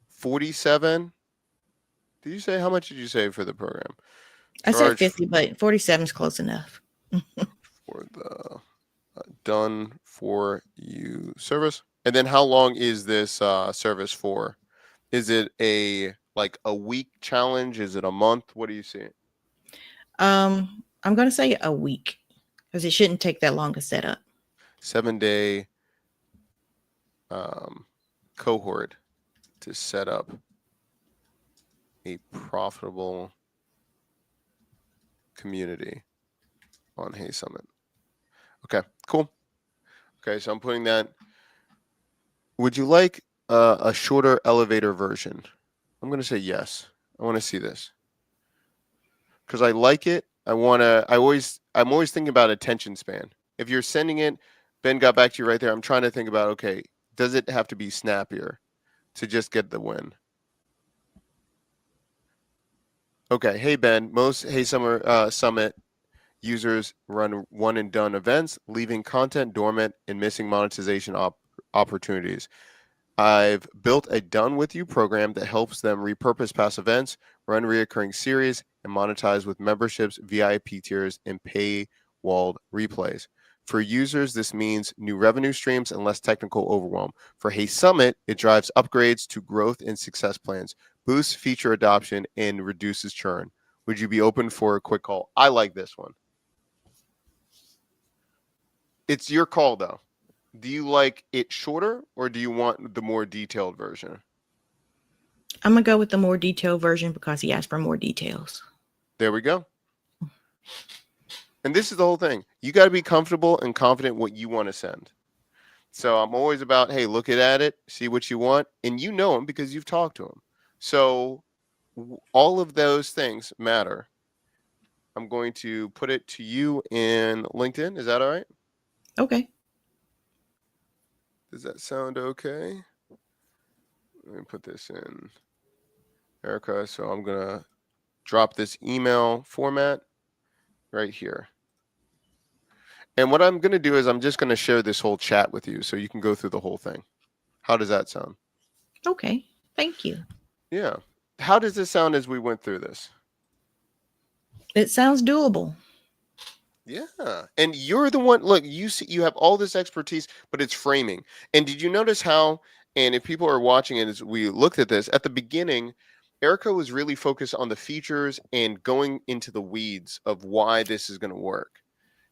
47. Did you say how much did you say for the program? I said Charge 50, but 47 is close enough. for the done for you service. And then how long is this service for? Is it a like a week challenge? Is it a month? What do you see? I'm going to say a week because it shouldn't take that long to set up. 7 day um, cohort to set up a profitable community on Hay Summit. Okay, cool. Okay, so I'm putting that. Would you like a shorter elevator version? I'm going to say yes. I want to see this because I like it. I'm always thinking about attention span. If you're sending it, Ben got back to you right there. I'm trying to think about, okay, does it have to be snappier to just get the win? Okay, hey Ben, most Hey Summer Summit users run one and done events, leaving content dormant and missing monetization opportunities. I've built a done with you program that helps them repurpose past events, run reoccurring series, and monetize with memberships, VIP tiers, and paywalled replays. For users, this means new revenue streams and less technical overwhelm. For Hey Summit, it drives upgrades to growth and success plans, boosts feature adoption, and reduces churn. Would you be open for a quick call? I like this one. It's your call, though. Do you like it shorter or do you want the more detailed version? I'm going to go with the more detailed version because he asked for more details. There we go. And this is the whole thing. You got to be comfortable and confident what you want to send. So I'm always about, hey, look at it, see what you want, and you know them because you've talked to them. So all of those things matter. I'm going to put it to you in LinkedIn. Is that all right? Okay. Does that sound okay? Let me put this in Erica. So I'm going to drop this email format right here. And what I'm going to do is I'm just going to share this whole chat with you so you can go through the whole thing. How does that sound? Okay. Thank you. Yeah. How does this sound as we went through this? It sounds doable. Yeah. And you're the one, look, you see, you have all this expertise, but it's framing. And did you notice how, and if people are watching it as we looked at this, at the beginning, Erica was really focused on the features and going into the weeds of why this is going to work.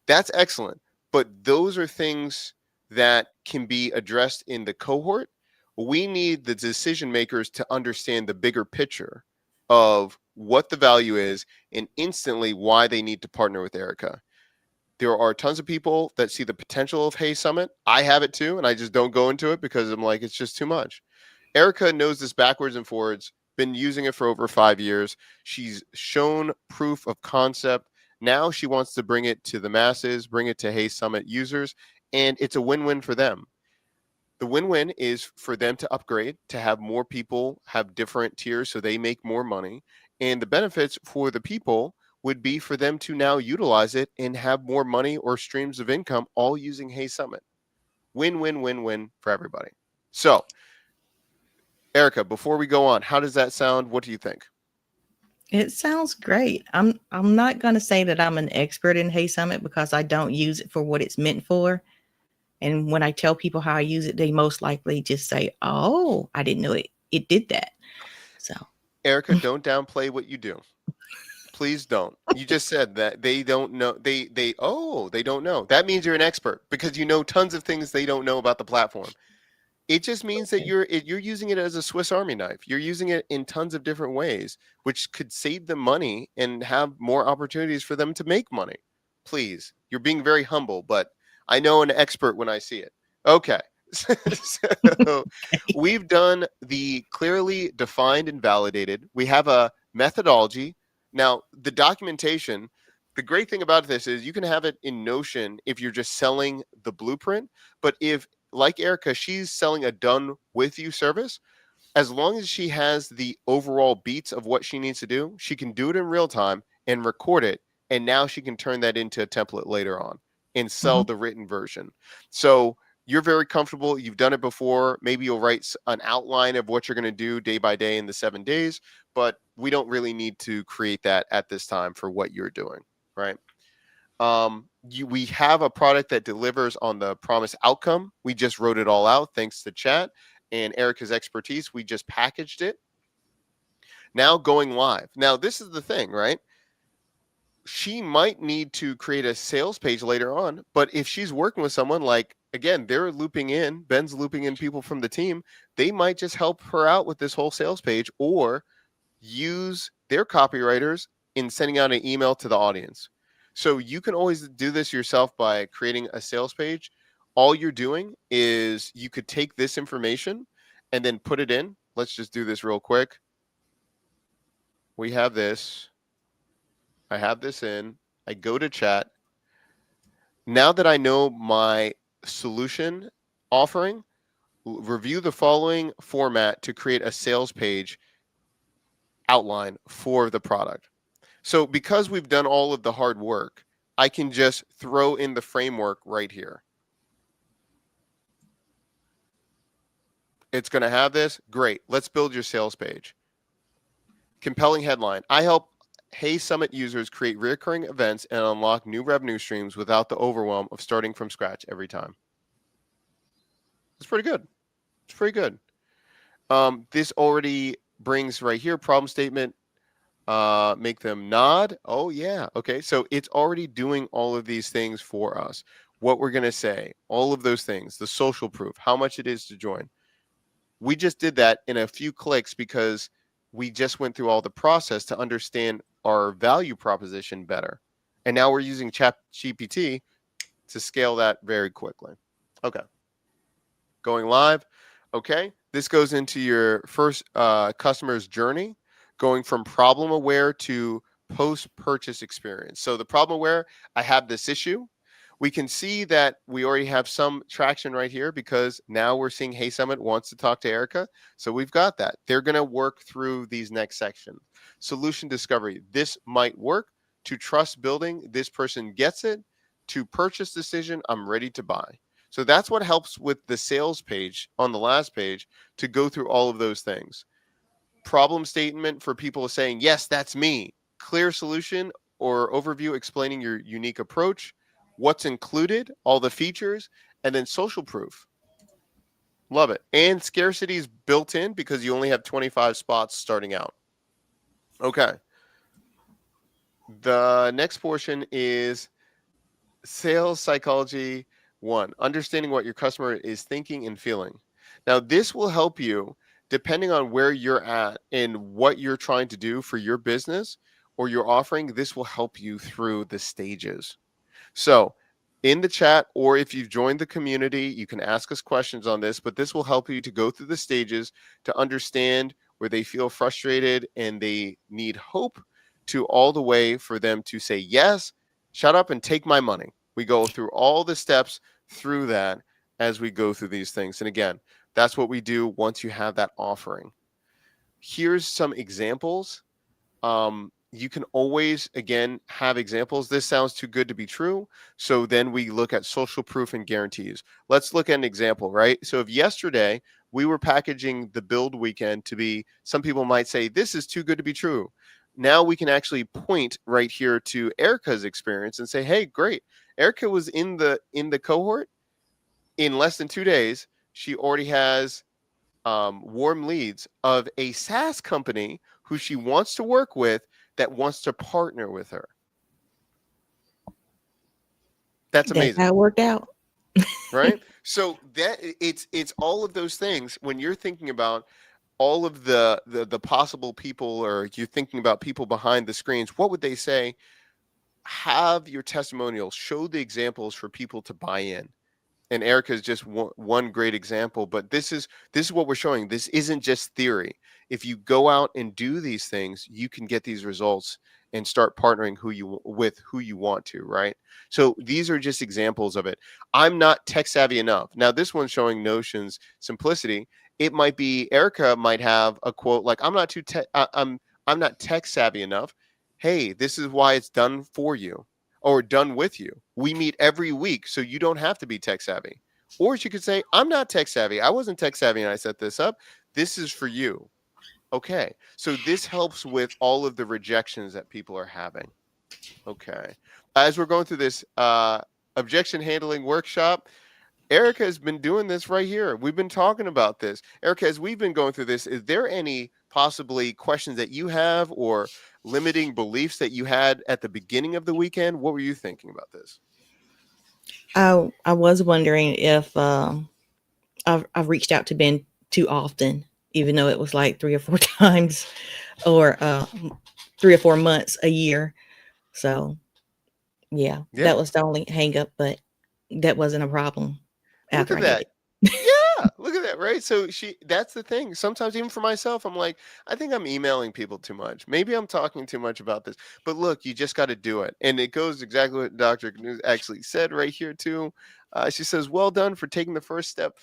That's excellent. But those are things that can be addressed in the cohort. We need the decision makers to understand the bigger picture of what the value is and instantly why they need to partner with Erica. There are tons of people that see the potential of Hey Summit. I have it too, and I just don't go into it because I'm like, it's just too much. Erica knows this backwards and forwards, been using it for over 5 years. She's shown proof of concept. Now she wants to bring it to the masses, bring it to Hey Summit users, and it's a win win for them. The win win is for them to upgrade, to have more people have different tiers so they make more money. And the benefits for the people would be for them to now utilize it and have more money or streams of income all using Hey Summit. Win win win win for everybody. So, Erica, before we go on, how does that sound? What do you think? It sounds great. I'm not going to say that I'm an expert in Hey Summit because I don't use it for what it's meant for. And when I tell people how I use it, they most likely just say, "Oh, I didn't know it did that." So, Erica, don't downplay what you do. Please don't. You just said that they don't know. They don't know. That means you're an expert because you know tons of things they don't know about the platform. It just means that you're using it as a Swiss Army knife. You're using it in tons of different ways, which could save them money and have more opportunities for them to make money. Please, you're being very humble, but I know an expert when I see it. Okay. So we've done the clearly defined and validated. We have a methodology. Now, the documentation, the great thing about this is you can have it in Notion if you're just selling the blueprint. But if, like Erica, she's selling a done with you service, as long as she has the overall beats of what she needs to do, she can do it in real time and record it. And now she can turn that into a template later on and sell Mhm. the written version. So you're very comfortable. You've done it before. Maybe you'll write an outline of what you're going to do day by day in the 7 days, but we don't really need to create that at this time for what you're doing, right? We have a product that delivers on the promised outcome. We just wrote it all out thanks to chat and Erica's expertise. We just packaged it. Now going live. Now, this is the thing, right? She might need to create a sales page later on, but if she's working with someone like, again, Ben's looping in people from the team, they might just help her out with this whole sales page or use their copywriters in sending out an email to the audience. So you can always do this yourself by creating a sales page. All you're doing is you could take this information and then put it in. Let's just do this real quick. We have this. I have this in. I go to chat. Now that I know my solution offering, review the following format to create a sales page outline for the product. So because we've done all of the hard work, I can just throw in the framework right here. It's going to have this. Great. Let's build your sales page. Compelling headline. I help Hey Summit users create recurring events and unlock new revenue streams without the overwhelm of starting from scratch every time. It's pretty good. It's pretty good. This already brings right here problem statement. Make them nod. Oh yeah. Okay. So it's already doing all of these things for us. What we're going to say, all of those things, the social proof, how much it is to join. We just did that in a few clicks because we just went through all the process to understand our value proposition better. And now we're using ChatGPT to scale that very quickly. Okay. Going live. Okay. This goes into your first customer's journey, going from problem aware to post purchase experience. So the problem aware, I have this issue. We can see that we already have some traction right here because now we're seeing Hey Summit wants to talk to Erica. So we've got that. They're going to work through these next sections. Solution discovery. This might work. To trust building, this person gets it. To purchase decision, I'm ready to buy. So that's what helps with the sales page on the last page to go through all of those things. Problem statement for people saying, yes, that's me. Clear solution or overview explaining your unique approach, what's included, all the features, and then social proof. Love it. And scarcity is built in because you only have 25 spots starting out. Okay. The next portion is sales psychology 1, understanding what your customer is thinking and feeling. Now, this will help you depending on where you're at and what you're trying to do for your business or your offering. This will help you through the stages. So, in the chat, or if you've joined the community, you can ask us questions on this, but this will help you to go through the stages to understand where they feel frustrated and they need hope to all the way for them to say, yes, shut up and take my money. We go through all the steps through that as we go through these things. And again, that's what we do once you have that offering. Here's some examples. You can always, again, have examples. This sounds too good to be true. So then we look at social proof and guarantees. Let's look at an example, right? So if yesterday we were packaging the build weekend to be, some people might say, this is too good to be true. Now we can actually point right here to Erica's experience and say, hey, great. Erica was in the cohort in less than 2 days. She already has warm leads of a SaaS company who she wants to work with that wants to partner with her. That's That's amazing, how it worked out. right? So that it's all of those things when you're thinking about all of the possible people, or you're thinking about people behind the screens. What would they say? Have your testimonials, show the examples for people to buy in. And Erica is just one great example, but this is what we're showing. This isn't just theory. If you go out and do these things, you can get these results and start partnering with who you want to, right? So these are just examples of it. I'm not tech savvy enough. Now this one's showing Notion's simplicity. It might be Erica might have a quote like, I'm not tech savvy enough. Hey, this is why it's done for you or done with you. We meet every week, so you don't have to be tech savvy. Or she could say, I'm not tech savvy. I wasn't tech savvy and I set this up. This is for you. Okay. So this helps with all of the rejections that people are having. Okay. As we're going through this objection handling workshop, Erica has been doing this right here. We've been talking about this. Erica, as we've been going through this, is there any possibly questions that you have or limiting beliefs that you had at the beginning of the weekend? What were you thinking about this? I was wondering if I've reached out to Ben too often, even though it was like 3 or 4 times, or 3 or 4 months a year. So yeah, Yeah. that was the only hang up, but that wasn't a problem Look after at I did that. it. Yeah, look at that, right? So that's the thing. Sometimes even for myself, I'm like, I think I'm emailing people too much. Maybe I'm talking too much about this. But look, you just got to do it. And it goes exactly what Dr. Canoe actually said right here too. She says, "Well done for taking the first step,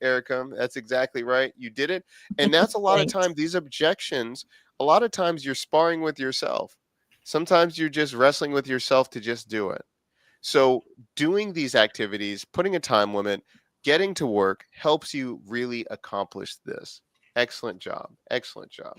Erica." That's exactly right. You did it. And that's a lot of Thanks. time these objections, a lot of times you're sparring with yourself. Sometimes you're just wrestling with yourself to just do it. So, doing these activities, putting a time limit, getting to work helps you really accomplish this. Excellent job. Excellent job.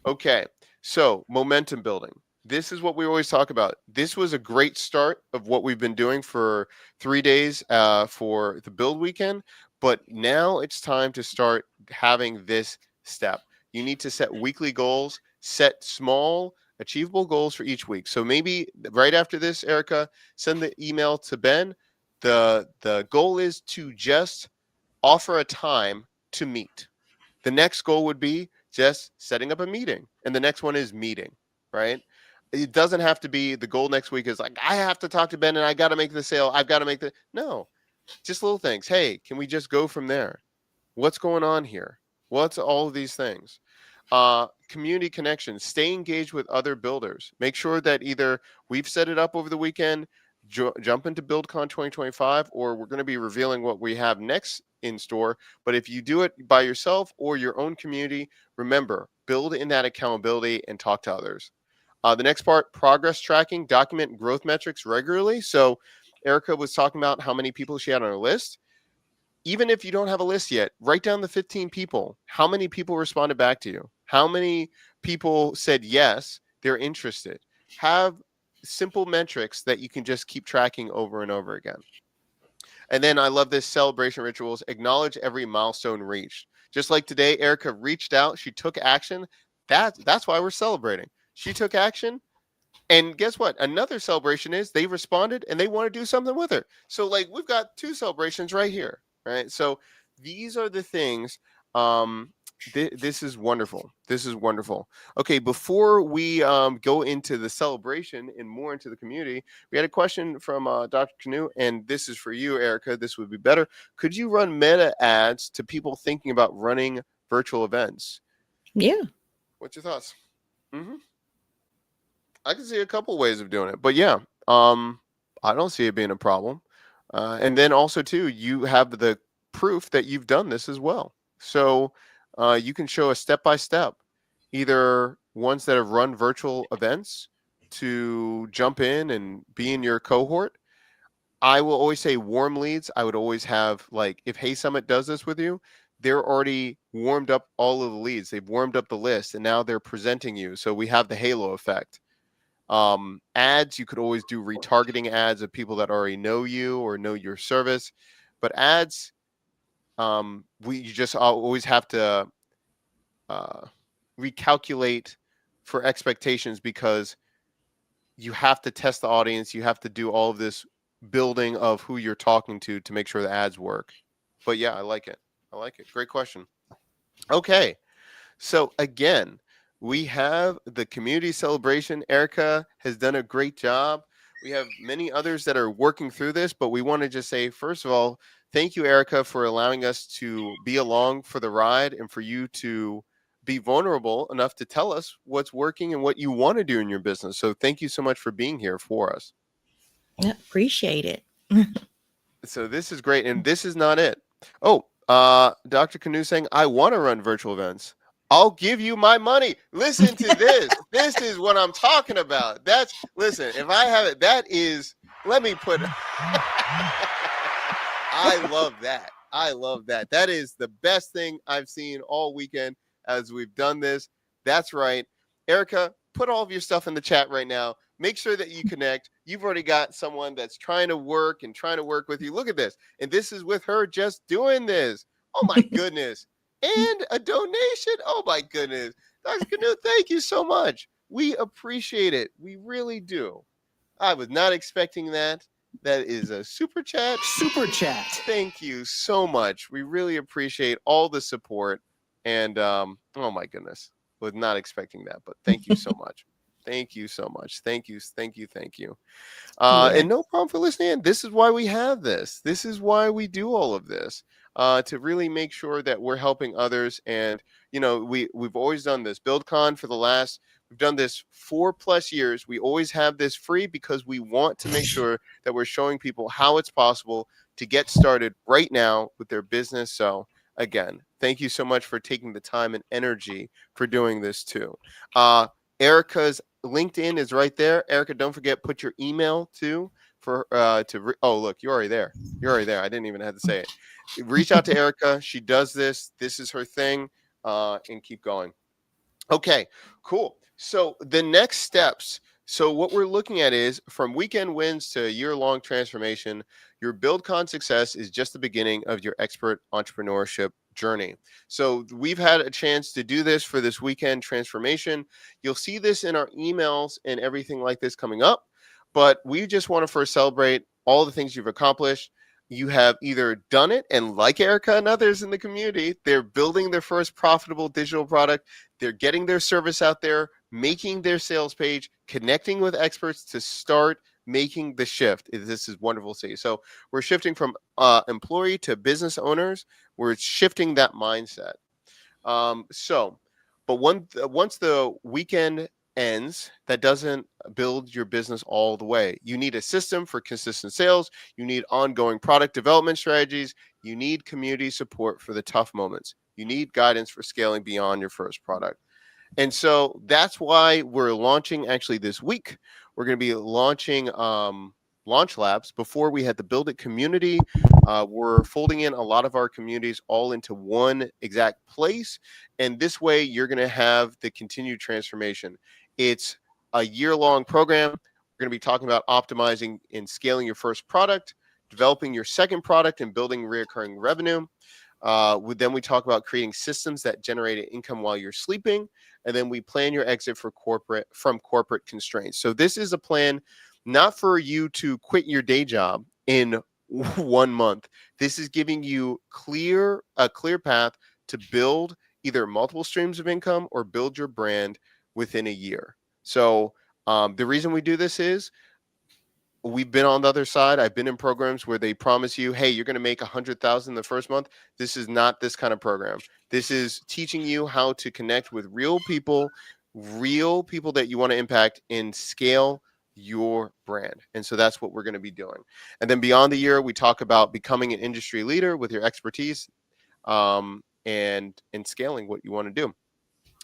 Okay. So, momentum building. This is what we always talk about. This was a great start of what we've been doing for 3 days for the build weekend. But now it's time to start having this step. You need to set weekly goals, set small, achievable goals for each week. So maybe right after this, Erica, send the email to Ben. The goal is to just offer a time to meet. The next goal would be just setting up a meeting. And the next one is meeting, right? It doesn't have to be the goal next week is like, I have to talk to Ben and I got to make the sale. I've got to make the. No, just little things. Hey, can we just go from there? What's going on here? What's all of these things? Community connections. Stay engaged with other builders. Make sure that either we've set it up over the weekend, jump into BuildCon 2025, or we're going to be revealing what we have next in store. But if you do it by yourself or your own community, remember, build in that accountability and talk to others. The next part, progress tracking, document growth metrics regularly. So Erica was talking about how many people she had on her list. Even if you don't have a list yet, write down the 15 people. How many people responded back to you? How many people said yes, they're interested? Have simple metrics that you can just keep tracking over and over again. And then I love this celebration rituals. Acknowledge every milestone reached. Just like today, Erica reached out, she took action. That's why we're celebrating. She took action, and guess what? Another celebration is they responded and they want to do something with her. So like we've got two celebrations right here, right? So these are the things. Um, this is wonderful. This is wonderful. Okay, before we go into the celebration and more into the community, we had a question from Dr. Canoe, and this is for you, Erica. This would be better. Could you run meta ads to people thinking about running virtual events? Yeah. What's your thoughts? Mm-hmm. I can see a couple ways of doing it, but yeah, I don't see it being a problem. And then also too, you have the proof that you've done this as well. So you can show a step by step, either ones that have run virtual events to jump in and be in your cohort. I will always say warm leads. I would always have like if Hey Summit does this with you, they're already warmed up all of the leads. They've warmed up the list, and now they're presenting you. So we have the halo effect. Ads, you could always do retargeting ads of people that already know you or know your service. But ads, you just always have to uh, recalculate for expectations because you have to test the audience. You have to do all of this building of who you're talking to make sure the ads work. But yeah, I like it. I like it. Great question. Okay. So again, we have the community celebration. Erica has done a great job. We have many others that are working through this, but we want to just say, first of all, thank you, Erica, for allowing us to be along for the ride and for you to be vulnerable enough to tell us what's working and what you want to do in your business. So thank you so much for being here for us. Yeah, appreciate it. So this is great. And this is not it. Oh, Dr. Canoe saying, I want to run virtual events. I'll give you my money. Listen to this. This is what I'm talking about. Listen, if I have it, let me put, I love that. I love that. That is the best thing I've seen all weekend as we've done this. That's right. Erica, put all of your stuff in the chat right now. Make sure that you connect. You've already got someone that's trying to work with you. Look at this. And this is with her just doing this. Oh my goodness. And a donation. Oh my goodness. Dr. Canoe, thank you so much. We appreciate it. We really do. I was not expecting that. That is a super chat. Super chat. Thank you so much. We really appreciate all the support. And oh my goodness, was not expecting that, but thank you so much. Thank you so much. Thank you. Thank you. Thank you. And no problem for listening in. This is why we have this. This is why we do all of this, to really make sure that we're helping others. And, we've always done this. BuildCon we've done this 4+ years. We always have this free because we want to make sure that we're showing people how it's possible to get started right now with their business. So again, thank you so much for taking the time and energy for doing this too. Erica's LinkedIn is right there. Erica, don't forget, put your email too oh, look, you're already there. I didn't even have to say it. Reach out to Erica. She does this. This is her thing, and keep going. Okay, cool. So the next steps. So what we're looking at is from weekend wins to year-long transformation. Your BuildCon success is just the beginning of your expert entrepreneurship journey. So we've had a chance to do this for this weekend transformation. You'll see this in our emails and everything like this coming up. But we just want to first celebrate all the things you've accomplished. You have either done it, and like Erica and others in the community, they're building their first profitable digital product. They're getting their service out there, making their sales page, connecting with experts to start making the shift. This is wonderful to see. So we're shifting from employee to business owners. We're shifting that mindset. But once the weekend ends, that doesn't build your business all the way. You need a system for consistent sales. You need ongoing product development strategies. You need community support for the tough moments. You need guidance for scaling beyond your first product. And so that's why we're launching actually this week. We're going to be launching launch labs. Before we had the Build It community, we're folding in a lot of our communities all into one exact place. And this way you're going to have the continued transformation. It's a year-long program. We're going to be talking about optimizing and scaling your first product, developing your second product, and building recurring revenue. Then we talk about creating systems that generate income while you're sleeping. And then we plan your exit from corporate constraints. So this is a plan not for you to quit your day job in 1 month. This is giving you a clear path to build either multiple streams of income or build your brand within a year. So the reason we do this is we've been on the other side. I've been in programs where they promise you, hey, you're going to make 100,000 the first month. This is not this kind of program. This is teaching you how to connect with real people that you want to impact and scale your brand. And so that's what we're going to be doing. And then beyond the year, we talk about becoming an industry leader with your expertise, and scaling what you want to do.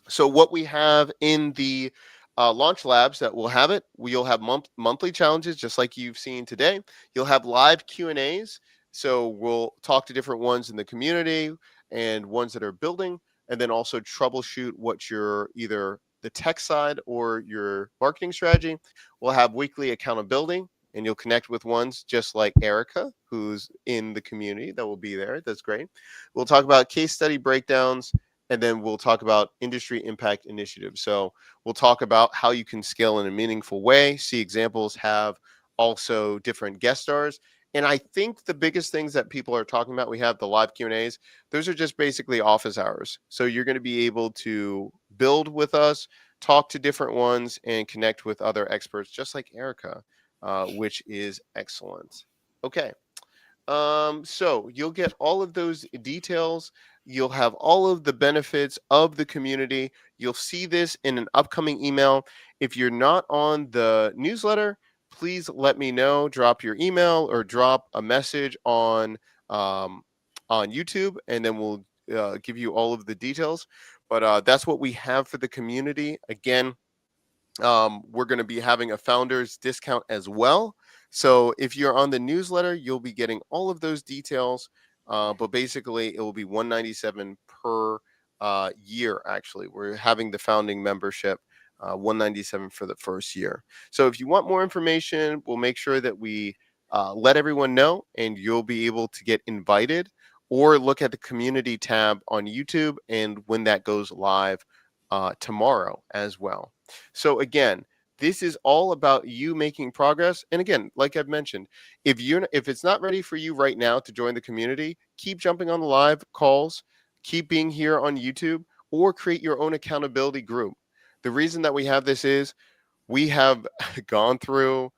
So what we have in the launch labs that will have it, you'll have monthly challenges just like you've seen today. You'll have live Q&As. So we'll talk to different ones in the community and ones that are building, and then also troubleshoot what your either the tech side or your marketing strategy. We'll have weekly accountability, and you'll connect with ones just like Erica, who's in the community that will be there. That's great. We'll talk about case study breakdowns and then we'll talk about industry impact initiatives. So we'll talk about how you can scale in a meaningful way, see examples, have also different guest stars. And I think the biggest things that people are talking about, we have the live Q&As. Those are just basically office hours. So you're going to be able to build with us, talk to different ones, and connect with other experts, just like Erica, which is excellent. Okay. So you'll get all of those details. You'll have all of the benefits of the community. You'll see this in an upcoming email. If you're not on the newsletter, please let me know. Drop your email or drop a message um, on YouTube, and then we'll give you all of the details. But that's what we have for the community. Again, we're going to be having a founders discount as well. So if you're on the newsletter, you'll be getting all of those details. But basically, it will be $197 per year. Actually, we're having the founding membership, $197 for the first year. So if you want more information, we'll make sure that we let everyone know, and you'll be able to get invited, or look at the community tab on YouTube, and when that goes live tomorrow as well. So again, this is all about you making progress. And again, like I've mentioned, if it's not ready for you right now to join the community, keep jumping on the live calls, keep being here on YouTube, or create your own accountability group. The reason that we have this is we have gone through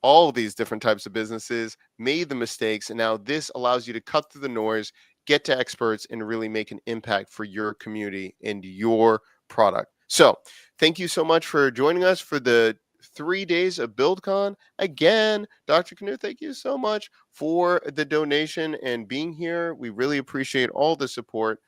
all of these different types of businesses, made the mistakes, and now this allows you to cut through the noise, get to experts, and really make an impact for your community and your product. So, thank you so much for joining us for the 3 days of BuildCon. Again, Dr. Canoe, thank you so much for the donation and being here. We really appreciate all the support.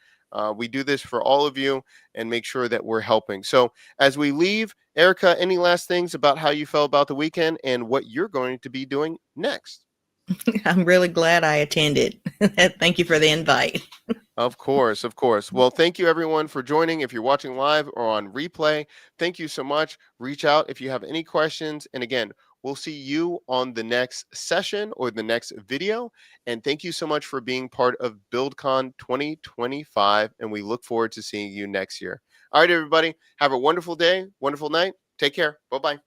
We do this for all of you and make sure that we're helping. So, as we leave, Erica, any last things about how you felt about the weekend and what you're going to be doing next? I'm really glad I attended. Thank you for the invite. Of course, of course. Well, thank you everyone for joining. If you're watching live or on replay, thank you so much. Reach out if you have any questions. And again, we'll see you on the next session or the next video. And thank you so much for being part of BuildCon 2025. And we look forward to seeing you next year. All right, everybody. Have a wonderful day, wonderful night. Take care. Bye-bye.